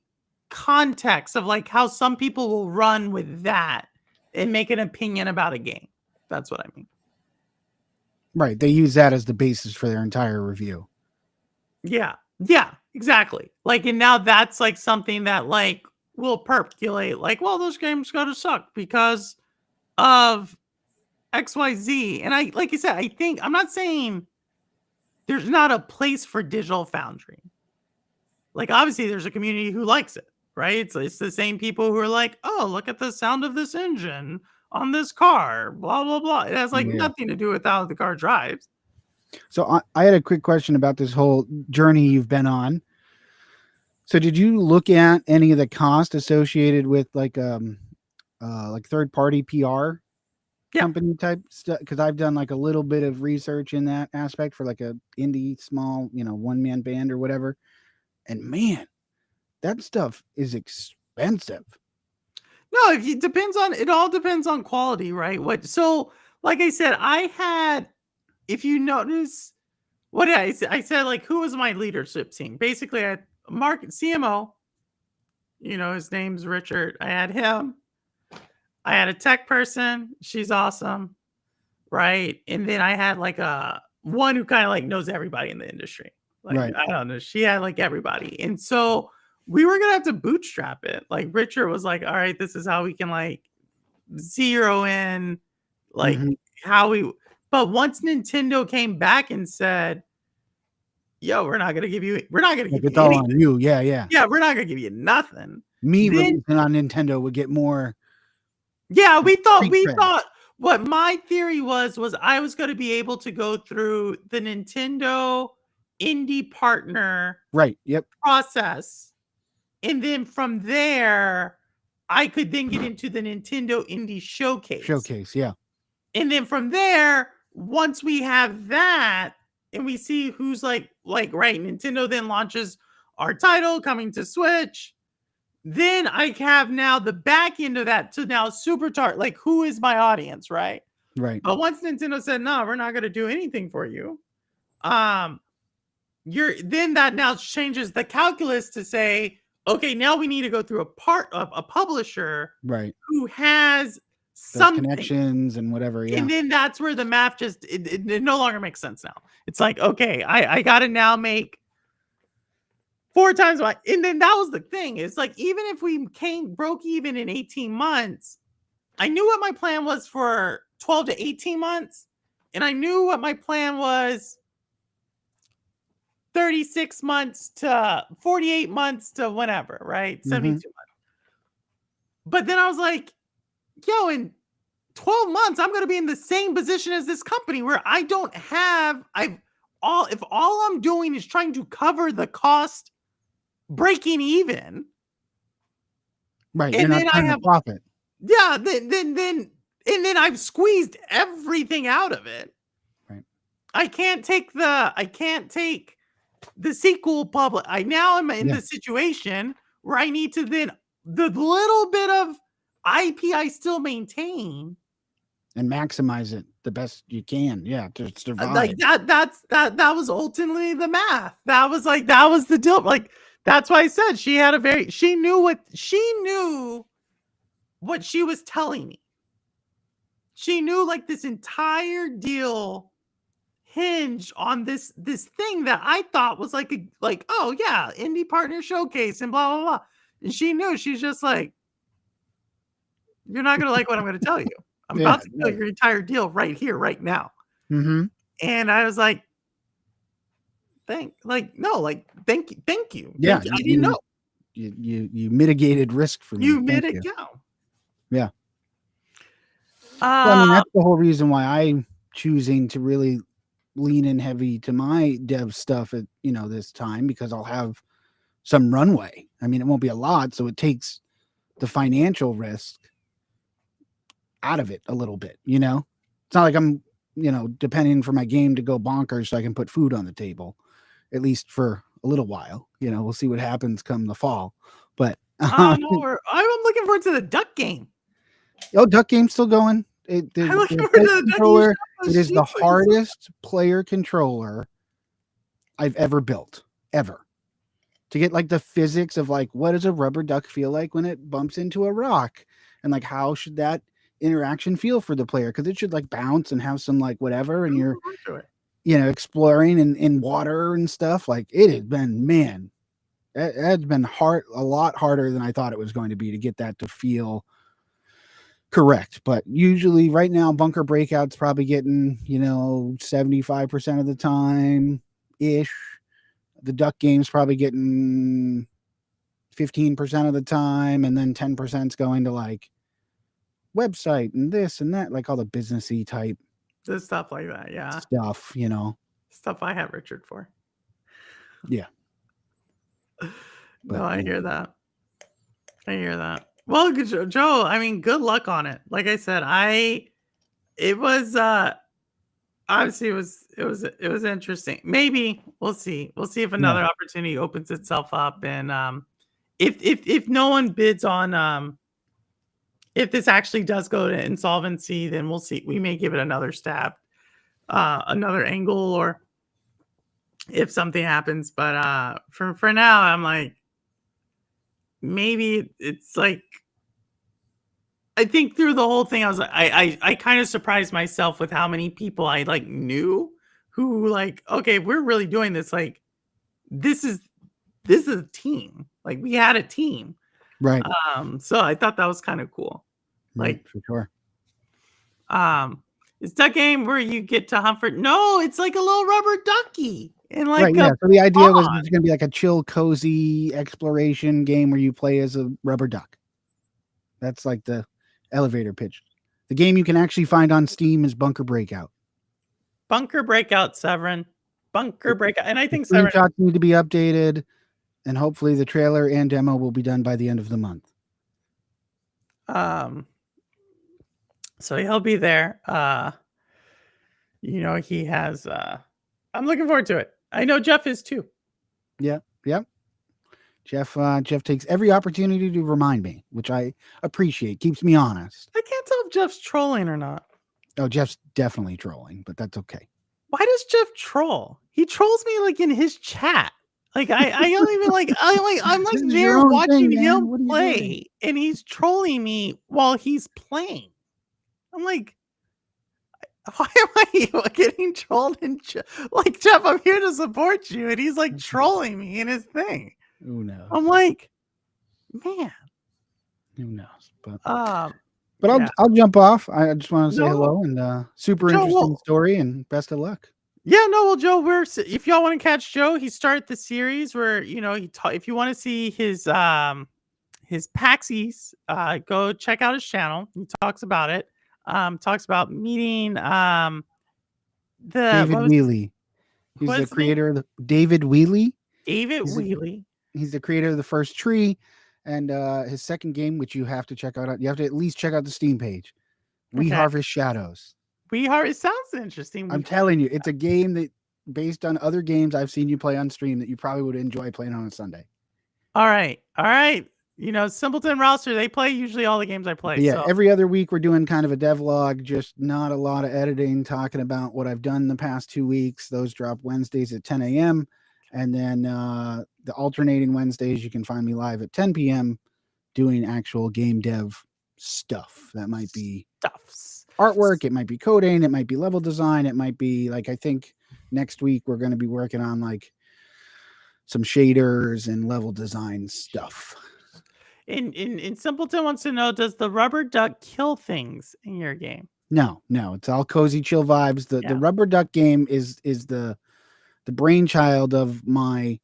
context of like how some people will run with that and make an opinion about a game. That's what I mean. Right. They use that as the basis for their entire review. Yeah. Yeah, exactly. Like, and now that's like something that like will percolate like, well, those games gotta suck because of XYZ. And I, like you said, I think I'm not saying there's not a place for Digital Foundry. Like, obviously, there's a community who likes it, right? It's the same people who are like, oh, look at the sound of this engine on this car, blah, blah, blah. It has like nothing to do with how the car drives. So I had a quick question about this whole journey you've been on. So did you look at any of the cost associated with like third party PR company type stuff? Because I've done like a little bit of research in that aspect for like a indie small, one-man band or whatever. And man, that stuff is expensive. No, it all depends on quality, right? So like I said, if you notice, what did I say? I said, like, who was my leadership team? Basically, I had market CMO, his name's Richard. I had him. I had a tech person. She's awesome. Right. And then I had like one who kind of like knows everybody in the industry. Like, right. I don't know. She had like everybody. And so we were going to have to bootstrap it. Like Richard was like, all right, this is how we can like zero in like but once Nintendo came back and said, yo, we're not going to give you anything. It's all on you. Yeah. Yeah. We're not going to give you nothing. Releasing on Nintendo would get more. Yeah. We thought what my theory was I was going to be able to go through the Nintendo indie partner process. And then from there, I could then get into the Nintendo Indie Showcase. Yeah. And then from there, once we have that, and we see who's right, Nintendo then launches our title coming to Switch. Then I have now the back end of that to now super target, like who is my audience, right? Right. But once Nintendo said, no, we're not going to do anything for you. Then that now changes the calculus to say, okay, now we need to go through a part of a publisher Right. who has Those something. connections and whatever. Yeah. And then that's where the math just it no longer makes sense now. It's like, okay, I gotta now make 4 times what, and then that was the thing. It's like, even if we broke even in 18 months, I knew what my plan was for 12 to 18 months, and I knew what my plan was 36 months to 48 months to whenever, right? Mhm. 72 months. But then I was like, yo, in 12 months, I'm gonna be in the same position as this company where I don't have I've all if all I'm doing is trying to cover the cost breaking even, Right. You're and not then I trying to have profit. yeah, then I've squeezed everything out of it. Right. I can't take the sequel public. I now am in Yeah. the situation where I need to then the little bit of IP I still maintain, And maximize it the best you can. Yeah. To like survive. that was ultimately the math. That was like that was the deal. Like that's why I said she knew what she was telling me. She knew like this entire deal hinged on this thing that I thought was like oh yeah, indie partner showcase and blah blah blah. And she knew, she's just like, you're not gonna like what I'm gonna tell you. I'm Yeah. about to kill Right. your entire deal right here, right now. Mhm. And I was like, no, like thank you. Yeah. Thank you. I didn't know. You mitigated risk for me. You made Thank it you. go. Yeah. Well, I mean, Uh that's the whole reason why I'm choosing to really lean in heavy to my dev stuff at, this time, because I'll have some runway. I mean, it won't be a lot, so it takes the financial risk out of it a little bit, It's not like I'm, depending for my game to go bonkers so I can put food on the table, at least for a little while. We'll see what happens come the fall. But no, I'm looking forward to the duck game. oh, Duck Game's still going. I'm looking The forward play to the duck. You controller, shot it those is the sheep when you hardest player controller I've ever built, ever. To get like the physics of like what does a rubber duck feel like when it bumps into a rock, and like how should that interaction feel for the player, because it should like bounce and have some like whatever, and I'm you're looking forward to it. exploring in water and stuff. Like it has been, man, it's been hard, a lot harder than I thought it was going to be to get that to feel correct. But usually right now bunker breakout's probably getting 75% of the time ish. The duck game's probably getting 15% of the time, and then 10% is going to like website and this and that, like all the businessy type The stuff like that, yeah. stuff. Stuff I have Richard for. Yeah. No, But I hear that. I hear that. Well, good Joe, I mean, good luck on it. Like I said, it was obviously it was interesting. Maybe we'll see. We'll see if yeah, another opportunity opens itself up, and if no one bids on if this actually does go to insolvency, then we'll see. We may give it another stab, another angle, or if something happens. But for now, I'm like, maybe it's like, I think through the whole thing, I was like, I kind of surprised myself with how many people I like knew who like, okay, we're really doing this. Like, this is this is a team. Like, we had a team. right, So I thought that was kind of cool. right, Like, for sure. it's that game where you get to hunt for, no, it's like a little rubber ducky and Right, like a yeah. So the idea was pond. it's going to be like a chill, cozy exploration game where you play as a rubber duck. That's like the elevator pitch. The game you can actually find on Steam is Bunker Breakout. Bunker Breakout, Severin. Bunker Breakout. And I The think Severin, screenshots need to be updated, and hopefully the trailer and demo will be done by the end of the month. um, so he'll be there. He has I'm looking forward to it. I know Jeff is too. Yeah, yeah. Jeff takes every opportunity to remind me, which I appreciate. Keeps me honest. I can't tell if Jeff's trolling or not. Oh, Jeff's definitely trolling, but that's okay. Why does Jeff troll? He trolls me like in his chat. Like I don't even like I'm like This is your there own thing, watching man. him What are you doing? play, and he's trolling me while he's playing. I'm like, why am I getting trolled? And like Jeff, I'm here to support you, and he's like trolling me in his thing. Who knows? I'm like, man, Who knows? um, But yeah, I'll jump off. I just want to say no, hello and super Joe. interesting Well, story and best of luck. yeah, no, well, Joe, if y'all want to catch Joe, he started the series where if you want to see his Paxies, go check out his channel. He talks about it. Talks about meeting the David Wheely. He's what the is the name? creator of David Wheely. David He's the, Wheely. he's the creator of the first tree and his second game, which you have to check out. You have to at least check out the Steam page. We Okay. Harvest Shadows. It sounds interesting. I'm telling you, it's a game that based on other games I've seen you play on stream that you probably would enjoy playing on a Sunday. All right. All right. Simpleton roster, they play usually all the games I play. But yeah, So every other week we're doing kind of a devlog, just not a lot of editing, talking about what I've done the past 2 weeks. Those drop Wednesdays at 10 a.m. And then the alternating Wednesdays, you can find me live at 10 p.m. doing actual game dev stuff. That might be stuffs. artwork, it might be coding, it might be level design, it might be like, I think next week we're going to be working on like some shaders and level design stuff. In Simpleton wants to know, does the rubber duck kill things in your game? No, it's all cozy, chill vibes. The Yeah. rubber duck game is the brainchild of my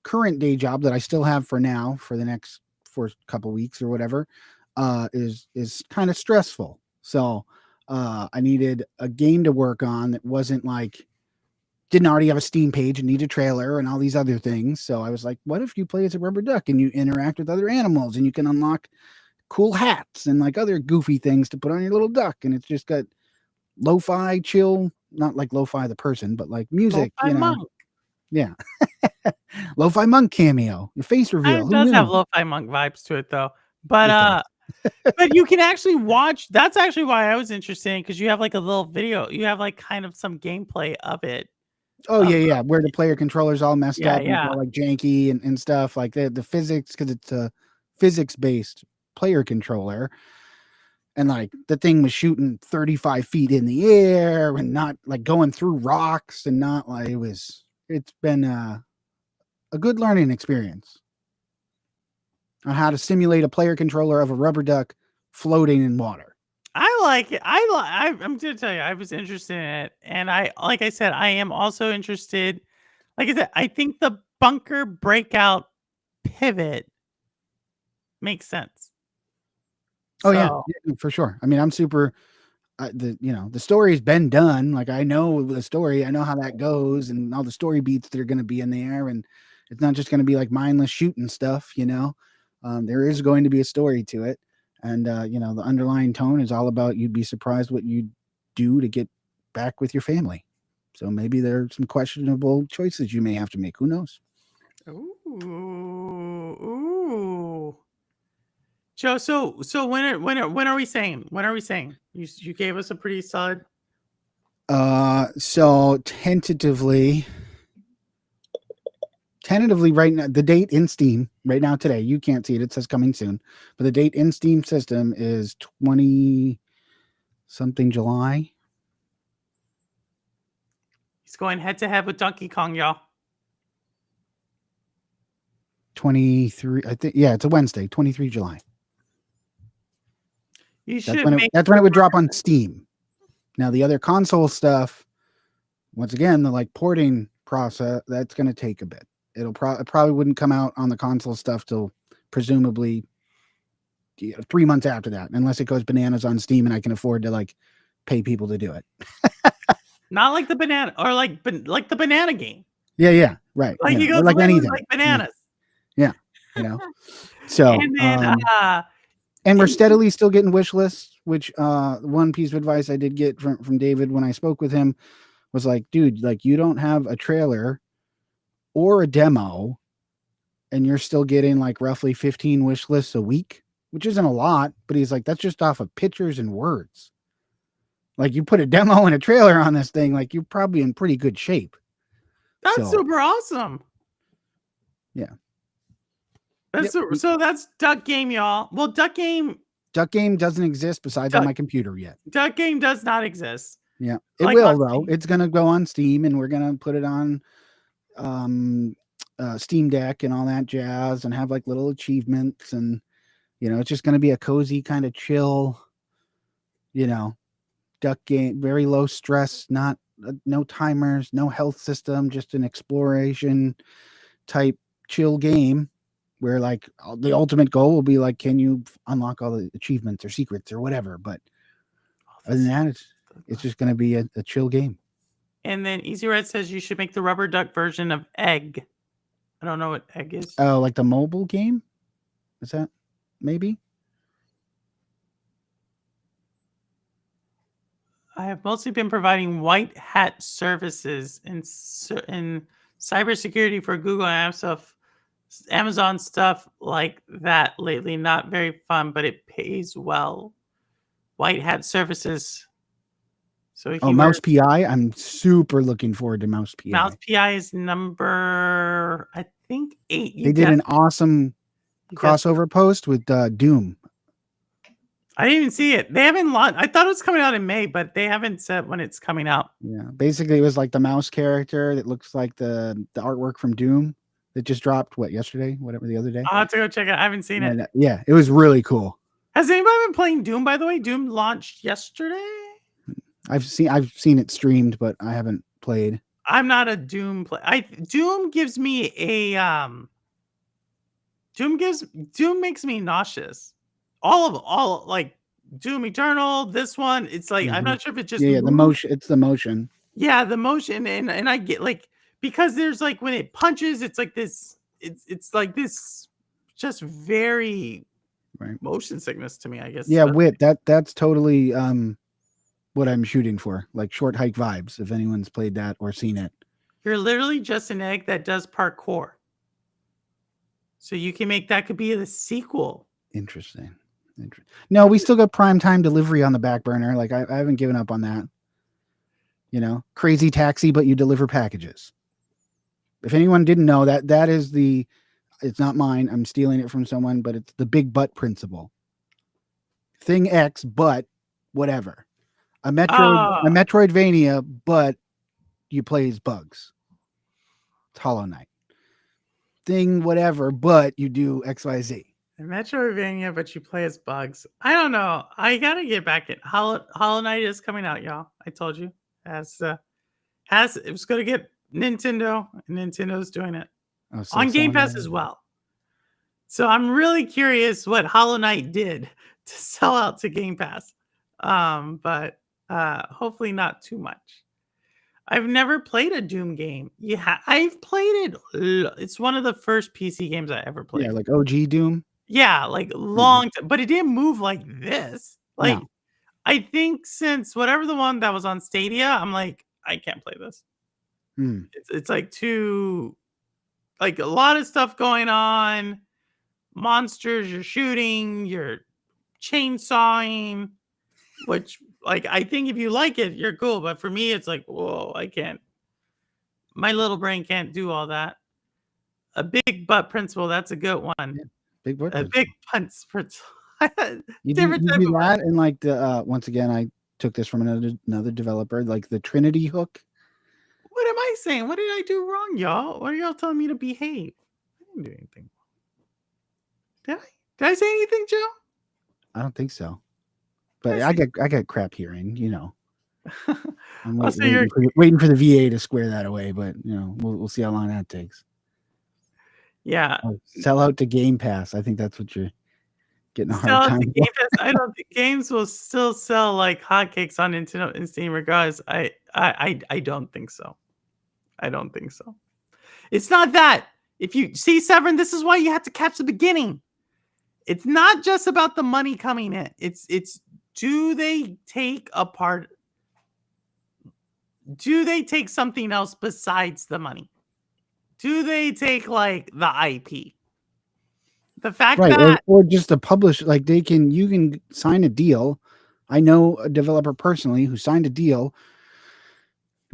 current day job that I still have for now for the next for a couple weeks or whatever. Is kind of stressful. So I needed a game to work on that wasn't like didn't already have a Steam page and need a trailer and all these other things. So I was like, what if you play as a rubber duck and you interact with other animals and you can unlock cool hats and like other goofy things to put on your little duck? And it's just got lo-fi chill, not like lo-fi the person, but like music, Lo-fi monk. Yeah. Lo-fi monk cameo, your face reveal. It Who does have knew? lo-fi monk vibes to it though. But but you can actually watch. That's actually why I was interested, because you have like a little video. You have like kind of some gameplay of it. Oh yeah, where the player controller's all messed up and it's all like janky and stuff like that. The physics, because it's a physics-based player controller, and like the thing was shooting 35 feet in the air and not like going through rocks and not like it's been a good learning experience on how to simulate a player controller of a rubber duck floating in water. I like it. I'm going to tell you, I was interested in it, and like I said, I am also interested. Like I said, I think the bunker breakout pivot makes sense. Oh yeah, So for sure. I mean, I'm super. The story's been done. Like I know the story. I know how that goes and all the story beats that are going to be in there, and it's not just going to be like mindless shooting stuff. There is going to be a story to it, and the underlying tone is all about you'd be surprised what you do to get back with your family. So maybe there are some questionable choices you may have to make. Who knows? ooh. Joe, so when are we saying? When are we saying? You gave us a pretty solid. So tentatively right now, the date in Steam right now today, you can't see it. It says coming soon, but the date in Steam system is 20 something July. He's going head to head with Donkey Kong, y'all. 23. I think, yeah, it's a Wednesday, 23 July. You That's should make when it would drop on Steam. Now the other console stuff, once again, the like porting process, that's going to take a bit. It probably wouldn't come out on the console stuff till presumably 3 months after that, unless it goes bananas on Steam and I can afford to like pay people to do it. not like the banana or like the banana game. Yeah, right. Like he goes like anything, like bananas. Yeah, So And then and we're steadily still getting wish lists, which one piece of advice I did get from David when I spoke with him was like, dude, like you don't have a trailer or a demo and you're still getting like roughly 15 wish lists a week, which isn't a lot, but he's like, that's just off of pictures and words. Like you put a demo and a trailer on this thing, like you're probably in pretty good shape. that's super awesome. Yeah. That's Yep. so that's Duck Game, y'all. Well, Duck Game doesn't exist besides on Duck my computer yet. Duck Game does not exist. Yeah, it Like on will though. Steam. It's gonna go on Steam, and we're gonna put it on um, Steam Deck and all that jazz, and have like little achievements, and it's just gonna be a cozy kind of chill, you know, duck game, very low stress, not no timers, no health system, just an exploration type chill game where like the ultimate goal will be like, can you unlock all the achievements or secrets or whatever? But other than that, it's just going to be a chill game. And then Easy Red says you should make the rubber duck version of Egg. I don't know what Egg is. Oh, like the mobile game? Is that maybe? I have mostly been providing white hat services in cybersecurity for Google and Amazon stuff like that lately. Not very fun, but it pays well. White hat services. So he Mouse PI. I'm super looking forward to Mouse PI. Mouse PI is number, I think 8. They did an awesome crossover post with Doom. I didn't even see it. They haven't launched. I thought it was coming out in May, but they haven't said when it's coming out. Yeah, basically it was like the mouse character that looks like the artwork from Doom that just dropped yesterday, whatever, the other day. I'll have to go check it. I haven't seen it. Yeah, it was really cool. Has anybody been playing Doom, by the way? Doom launched yesterday. I've seen it streamed, but I haven't played. I'm not a Doom player. Doom gives me a Doom makes me nauseous. All like Doom Eternal, this one, it's like I'm not sure if it's just the motion. It's the motion. Yeah, the motion, and I get like, because there's like when it punches, it's like this. It's like this, just very motion sickness to me, I guess. Yeah, wit. That's totally what I'm shooting for, like Short Hike vibes. If anyone's played that or seen it, you're literally just an egg that does parkour. So you can make that could be the sequel. Interesting. No, we still got primetime delivery on the back burner. Like I haven't given up on that. Crazy taxi, but you deliver packages. If anyone didn't know, that is it's not mine. I'm stealing it from someone, but it's the big butt principle. Thing X, but whatever. A Metroidvania, but you play as bugs. It's Hollow Knight. Thing whatever, but you do XYZ. Metroidvania, but you play as bugs. I don't know. I gotta get back in. Hollow Knight is coming out, y'all. I told you. It was gonna get Nintendo, and Nintendo's doing it on Game Pass as well. So I'm really curious what Hollow Knight did to sell out to Game Pass. But hopefully not too much. I've never played a Doom game. Yeah, I've played it. It's one of the first PC games I ever played. Yeah, like OG Doom. Yeah, like long time, but it didn't move like this. Like, no. I think since whatever the one that was on Stadia, I'm like, I can't play this. It's like too, like a lot of stuff going on. Monsters, you're shooting, you're chainsawing, which, like, I think if you like it, you're cool. But for me, it's like, whoa, I can't. My little brain can't do all that. A big butt principle, that's a good one. Yeah. Big butt principle. Big punts principle. You do that, and like the once again, I took this from another developer, like the Trinity hook. What am I saying? What did I do wrong, y'all? What are y'all telling me to behave? I didn't do anything. Did I? Did I say anything, Joe? I don't think so. But I got crap hearing, I'm waiting for the VA to square that away, but we'll see how long that takes. Yeah. Sell out to Game Pass. I think that's what you're getting a hard time. Game Pass. I don't think games will still sell like hotcakes on Nintendo and Steam regardless. I don't think so. I don't think so. It's not that. If you see Severin, this is why you have to catch the beginning. It's not just about the money coming in. It's do they take something else besides the money? Do they take like the IP? The fact that or just the publish, like you can sign a deal. I know a developer personally who signed a deal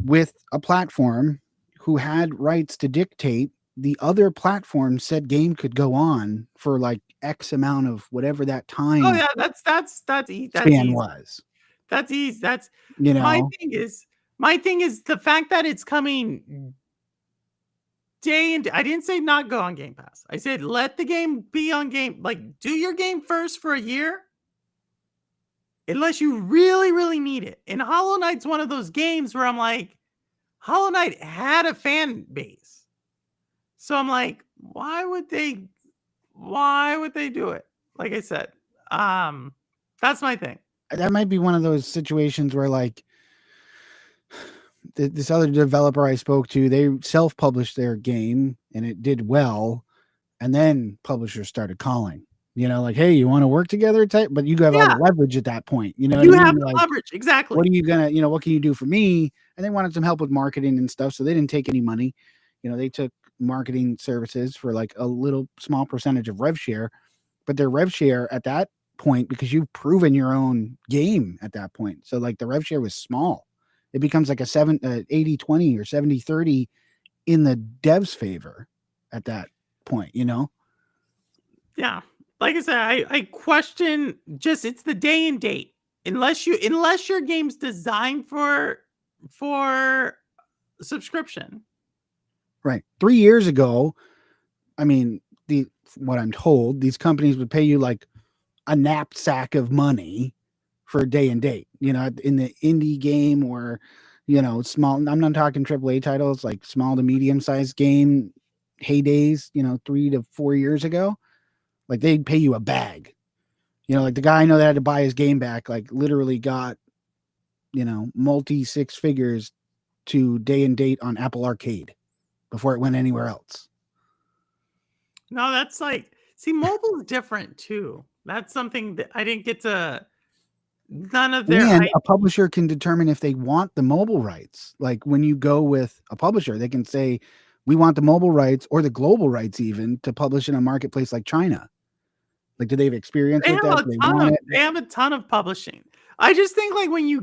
with a platform who had rights to dictate the other platform said game could go on for like X amount of whatever that Oh, time yeah, that's span easy. was, That's easy. That's you my know? thing is my thing is the fact that it's coming day and I didn't say not go on Game Pass. I said let the game be on game like, do your game first for a year, unless you really, really need it. And Hollow Knight's one of those games where I'm like, Hollow Knight had a fan base. So I'm like, why would they do it? Like I said, um, that's my thing. That might be one of those situations where like this other developer I spoke to, they self-published their game and it did well, and then publishers started calling. You know, like, hey, you want to work together? Type, but you have all the Yeah, leverage at that point. You know what I you mean? have You're the like, leverage. what Exactly. are you gonna, what can you do for me? And they wanted some help with marketing and stuff, so they didn't take any money. They took marketing services for like a little small percentage of rev share, but their rev share at that point, because you've proven your own game at that point. So like the rev share was small. It becomes like a 80-20 or 70-30 in the dev's favor at that point, Yeah. Like I said, I question just it's the day and date. Unless your game's designed for subscription. Right. 3 years ago, I mean, what I'm told, these companies would pay you like a knapsack of money for day and date, in the indie game or, small. I'm not talking AAA titles, like small to medium sized game heydays, 3 to 4 years ago. Like they'd pay you a bag. Like the guy I know that had to buy his game back, like literally got, multi six figures to day and date on Apple Arcade before it went anywhere else. No, that's like see, mobile is different too. That's something that I didn't get to none of their And I a publisher can determine if they want the mobile rights. Like when you go with a publisher, they can say, we want the mobile rights or the global rights even to publish in a marketplace like China. Like, do they have experience they with have that? a Do they ton want of it? they have a ton of publishing. I just think like when you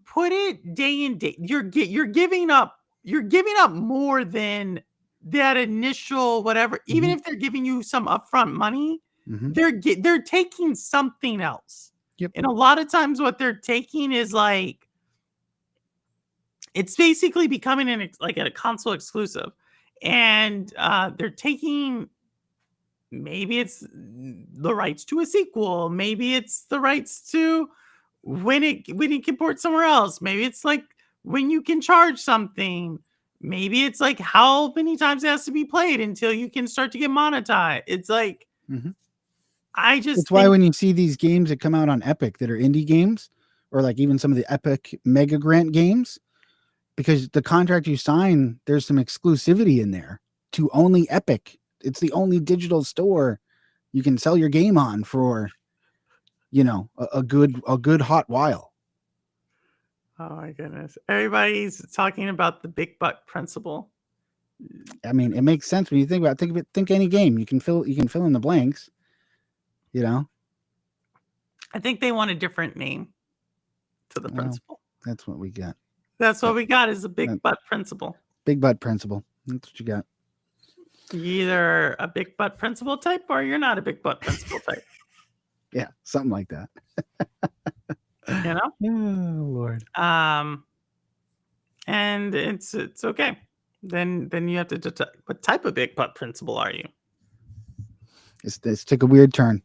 put it day and day, you're giving up more than that initial whatever. Even Mhm, if they're giving you some upfront money, mhm. they're taking something else. Yep. And a lot of times what they're taking is like it's basically becoming like a console exclusive. And they're taking maybe it's the rights to a sequel, maybe it's the rights to when it can port somewhere else, maybe it's like when you can charge something, maybe it's like how many times it has to be played until you can start to get monetized. It's like Mhm. I just It's why think when you see these games that come out on Epic that are indie games, or like even some of the Epic Mega Grant games, because the contract you sign, there's some exclusivity in there to only Epic. It's the only digital store you can sell your game on for, a good hot while. oh my goodness, everybody's talking about the big butt principle. I mean, it makes sense when you think about it. Think of it, think any game. You can fill in the blanks, you know. I think they want a different name to the Well, principle. that's what we got. That's what That, we got is a big that butt principle. big butt principle. That's what you got. You're either a big butt principle type or you're not a big butt principle type. Yeah, something like that. You know? Oh Lord. And it's okay. Then you have to detect what type of big butt principle are you? This took a weird turn.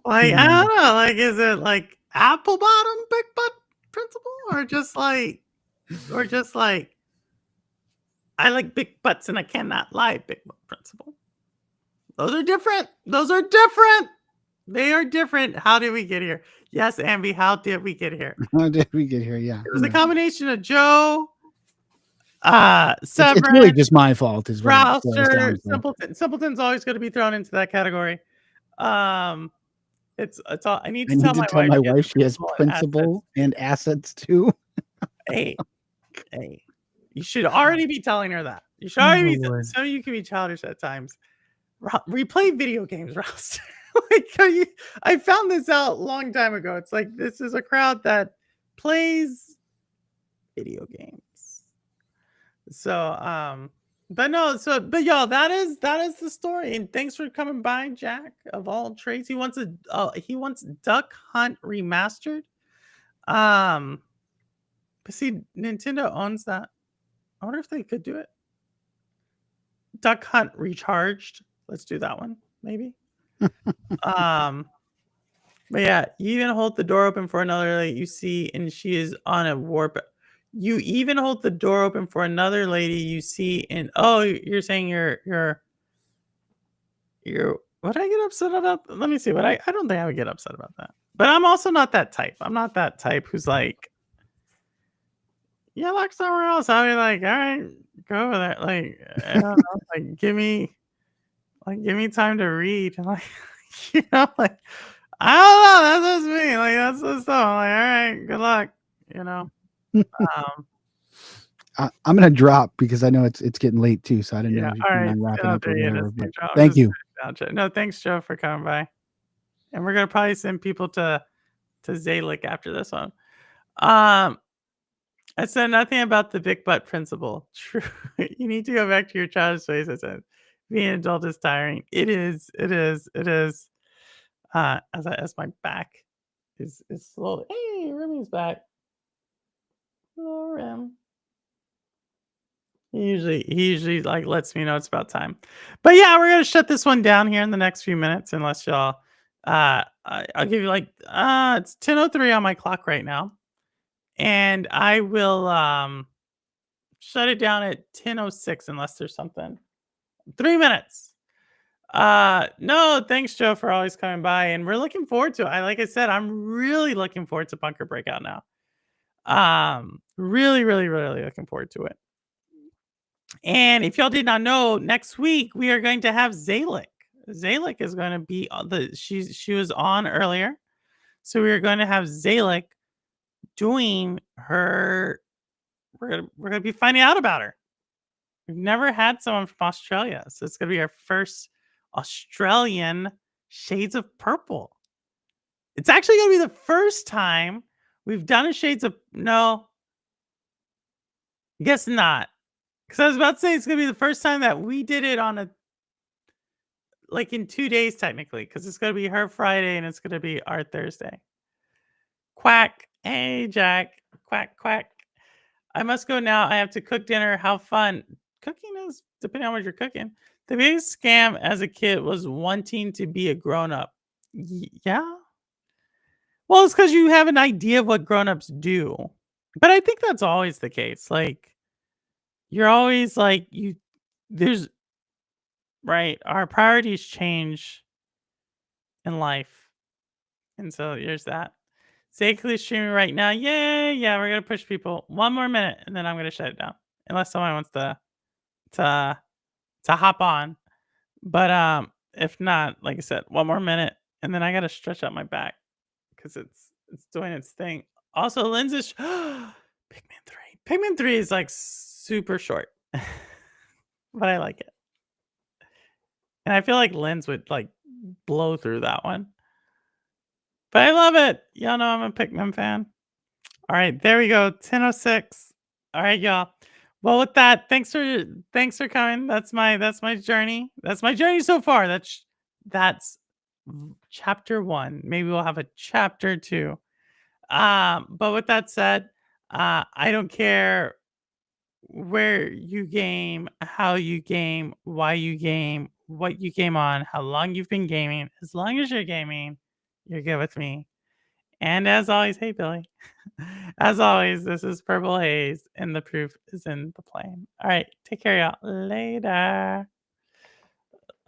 Like, I don't know. Like, is it like apple bottom big butt principle? Or just like I like big butts and I cannot lie big butt principle. Those are different. Those are different. They are different. How did we get here? Yes, Amby, how did we get here? How did we get here? Yeah. It was a combination of Joe, It's really Severin, just my fault, is what it boils Rouster, down to. Simpleton. Simpleton's always gonna be thrown into that category. Um, it's all I need I to need tell to my tell wife my she has wife she has principal and assets. principal and assets too. Hey, hey, you should already be telling her that. You should Oh already be Lord. so you can be childish at times. We play video games, Rouster. Like, I found this out a long time ago. It's like this is a crowd that plays video games. So, but no, so but y'all, that is the story. And thanks for coming by, Jack of all trades. He wants Duck Hunt remastered. Um, but see, Nintendo owns that. I wonder if they could do it. Duck Hunt Recharged. Let's do that one, maybe. Um, but yeah, you even hold the door open for another lady you see, and she is on a warp. You even hold the door open for another lady you see, and oh, you're saying you're would I get upset about? Let me see. What I don't think I would get upset about that. But I'm also not that type. I'm not that type who's like, yeah, look somewhere else. I'll be like, all right, go over there. Like, I don't know, like give me time to read. Like, like I don't know. That's just me. Like that's the stuff. I'm like, all right, good luck. You know. Um, I'm gonna drop because I know it's getting late too, so I didn't know yeah. if you All plan right. on wrapping Out up or there, yeah, whatever. just But I'm thank just you. no, thanks, Joe, for coming by. And we're gonna probably send people to Zalic after this one. Um, I said nothing about the big butt principle. True. You need to go back to your childish ways. I said, being an adult is tiring. It is. It is. It is. As my back is slowly. Hey, Remy's back. Hello, Rem. He usually like lets me know it's about time. But yeah, we're gonna shut this one down here in the next few minutes, unless y'all. I'll give you like it's 10:03 on my clock right now, and I will shut it down at 10:06 unless there's something. 3 minutes. No, thanks, Joe, for always coming by, and we're looking forward to it. Like I said, I'm really looking forward to Bunker Breakout now. Really, really, really looking forward to it. And if y'all did not know, next week we are going to have Zalic. Zalic is going to be on she was on earlier. So we are going to have Zalic doing her we're gonna be finding out about her. We've never had someone from Australia. So it's gonna be our first Australian Shades of Purple. It's actually gonna be the first time we've done a Shades of no, guess not. Because I was about to say it's gonna be the first time that we did it on a like in 2 days technically, because it's gonna be her Friday and it's gonna be our Thursday. Quack. Hey Jack. Quack quack. I must go now. I have to cook dinner. How fun. Cooking is depending on what you're cooking. The biggest scam as a kid was wanting to be a grown up. Yeah. Well, it's because you have an idea of what grown-ups do. But I think that's always the case. Like, you're always like, there's, right? Our priorities change in life. And so there's that. Safely streaming right now. Yay. Yeah, we're going to push people 1 more minute and then I'm going to shut it down. Unless someone wants to, to hop on. But if not, like I said, 1 more minute and then I got to stretch out my back because it's doing its thing. Also, Lens is Pikmin 3. Pikmin 3 is like super short. But I like it. And I feel like Lens would like blow through that one. But I love it. Y'all know I'm a Pikmin fan. All right, there we go. 10:06. All right, y'all. Well, with that, thanks for coming. That's my journey. That's my journey so far. That's chapter 1. Maybe we'll have a chapter 2. But with that said, I don't care where you game, how you game, why you game, what you game on, how long you've been gaming. As long as you're gaming, you're good with me. And as always, hey Billy. As always, this is Purple Haze, and the proof is in the plane. All right, take care, y'all. Later.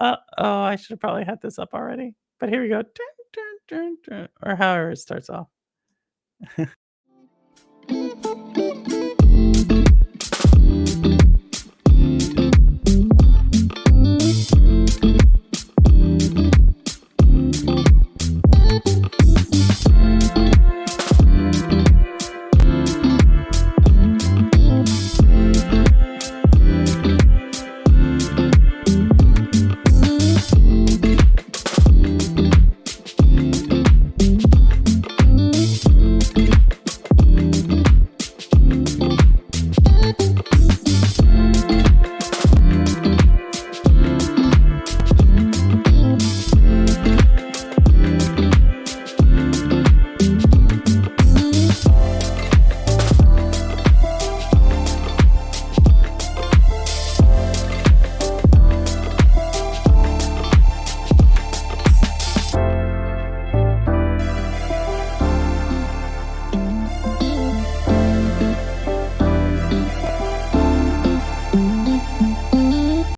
Oh, I should have probably had this up already. But here we go. Dun, dun, dun, dun, or however it starts off.